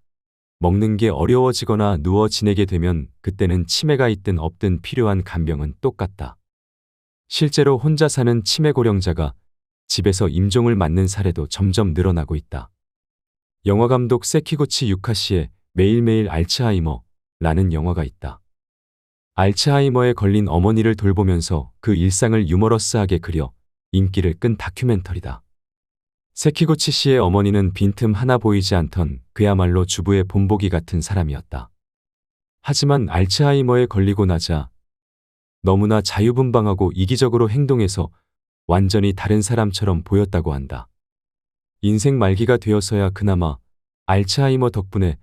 먹는 게 어려워지거나 누워 지내게 되면 그때는 치매가 있든 없든 필요한 간병은 똑같다. 실제로 혼자 사는 치매 고령자가 집에서 임종을 맞는 사례도 점점 늘어나고 있다. 영화감독 세키구치 유카시의 매일매일 알츠하이머라는 영화가 있다. 알츠하이머에 걸린 어머니를 돌보면서 그 일상을 유머러스하게 그려 인기를 끈 다큐멘터리다. 세키구치 씨의 어머니는 빈틈 하나 보이지 않던 그야말로 주부의 본보기 같은 사람이었다. 하지만 알츠하이머에 걸리고 나자 너무나 자유분방하고 이기적으로 행동해서 완전히 다른 사람처럼 보였다고 한다. 인생 말기가 되어서야 그나마 알츠하이머 덕분에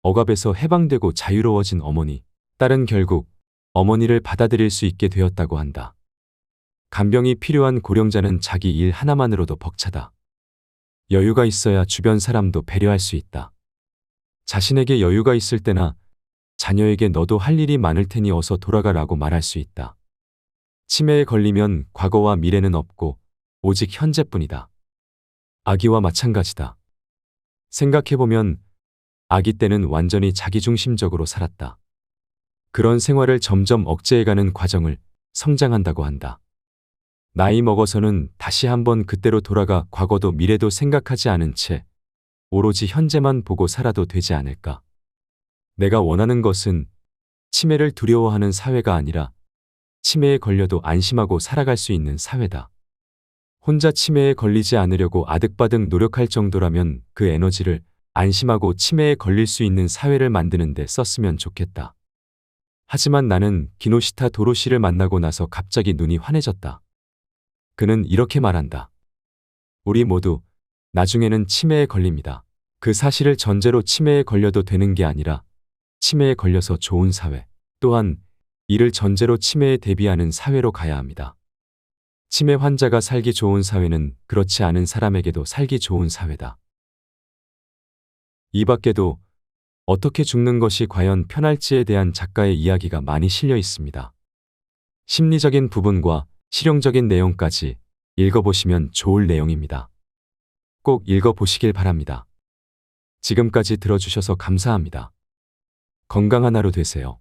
억압에서 해방되고 자유로워진 어머니, 딸은 결국 어머니를 받아들일 수 있게 되었다고 한다. 간병이 필요한 고령자는 자기 일 하나만으로도 벅차다. 여유가 있어야 주변 사람도 배려할 수 있다. 자신에게 여유가 있을 때나 자녀에게 너도 할 일이 많을 테니 어서 돌아가라고 말할 수 있다. 치매에 걸리면 과거와 미래는 없고 오직 현재뿐이다. 아기와 마찬가지다. 생각해보면 아기 때는 완전히 자기중심적으로 살았다. 그런 생활을 점점 억제해가는 과정을 성장한다고 한다. 나이 먹어서는 다시 한번 그때로 돌아가 과거도 미래도 생각하지 않은 채 오로지 현재만 보고 살아도 되지 않을까. 내가 원하는 것은 치매를 두려워하는 사회가 아니라 치매에 걸려도 안심하고 살아갈 수 있는 사회다. 혼자 치매에 걸리지 않으려고 아득바득 노력할 정도라면 그 에너지를 안심하고 치매에 걸릴 수 있는 사회를 만드는 데 썼으면 좋겠다. 하지만 나는 기노시타 도로시를 만나고 나서 갑자기 눈이 환해졌다. 그는 이렇게 말한다. 우리 모두 나중에는 치매에 걸립니다. 그 사실을 전제로 치매에 걸려도 되는 게 아니라 치매에 걸려서 좋은 사회, 또한 이를 전제로 치매에 대비하는 사회로 가야 합니다. 치매 환자가 살기 좋은 사회는 그렇지 않은 사람에게도 살기 좋은 사회다. 이 밖에도 어떻게 죽는 것이 과연 편할지에 대한 작가의 이야기가 많이 실려 있습니다. 심리적인 부분과 실용적인 내용까지 읽어보시면 좋을 내용입니다. 꼭 읽어보시길 바랍니다. 지금까지 들어주셔서 감사합니다. 건강한 하루 되세요.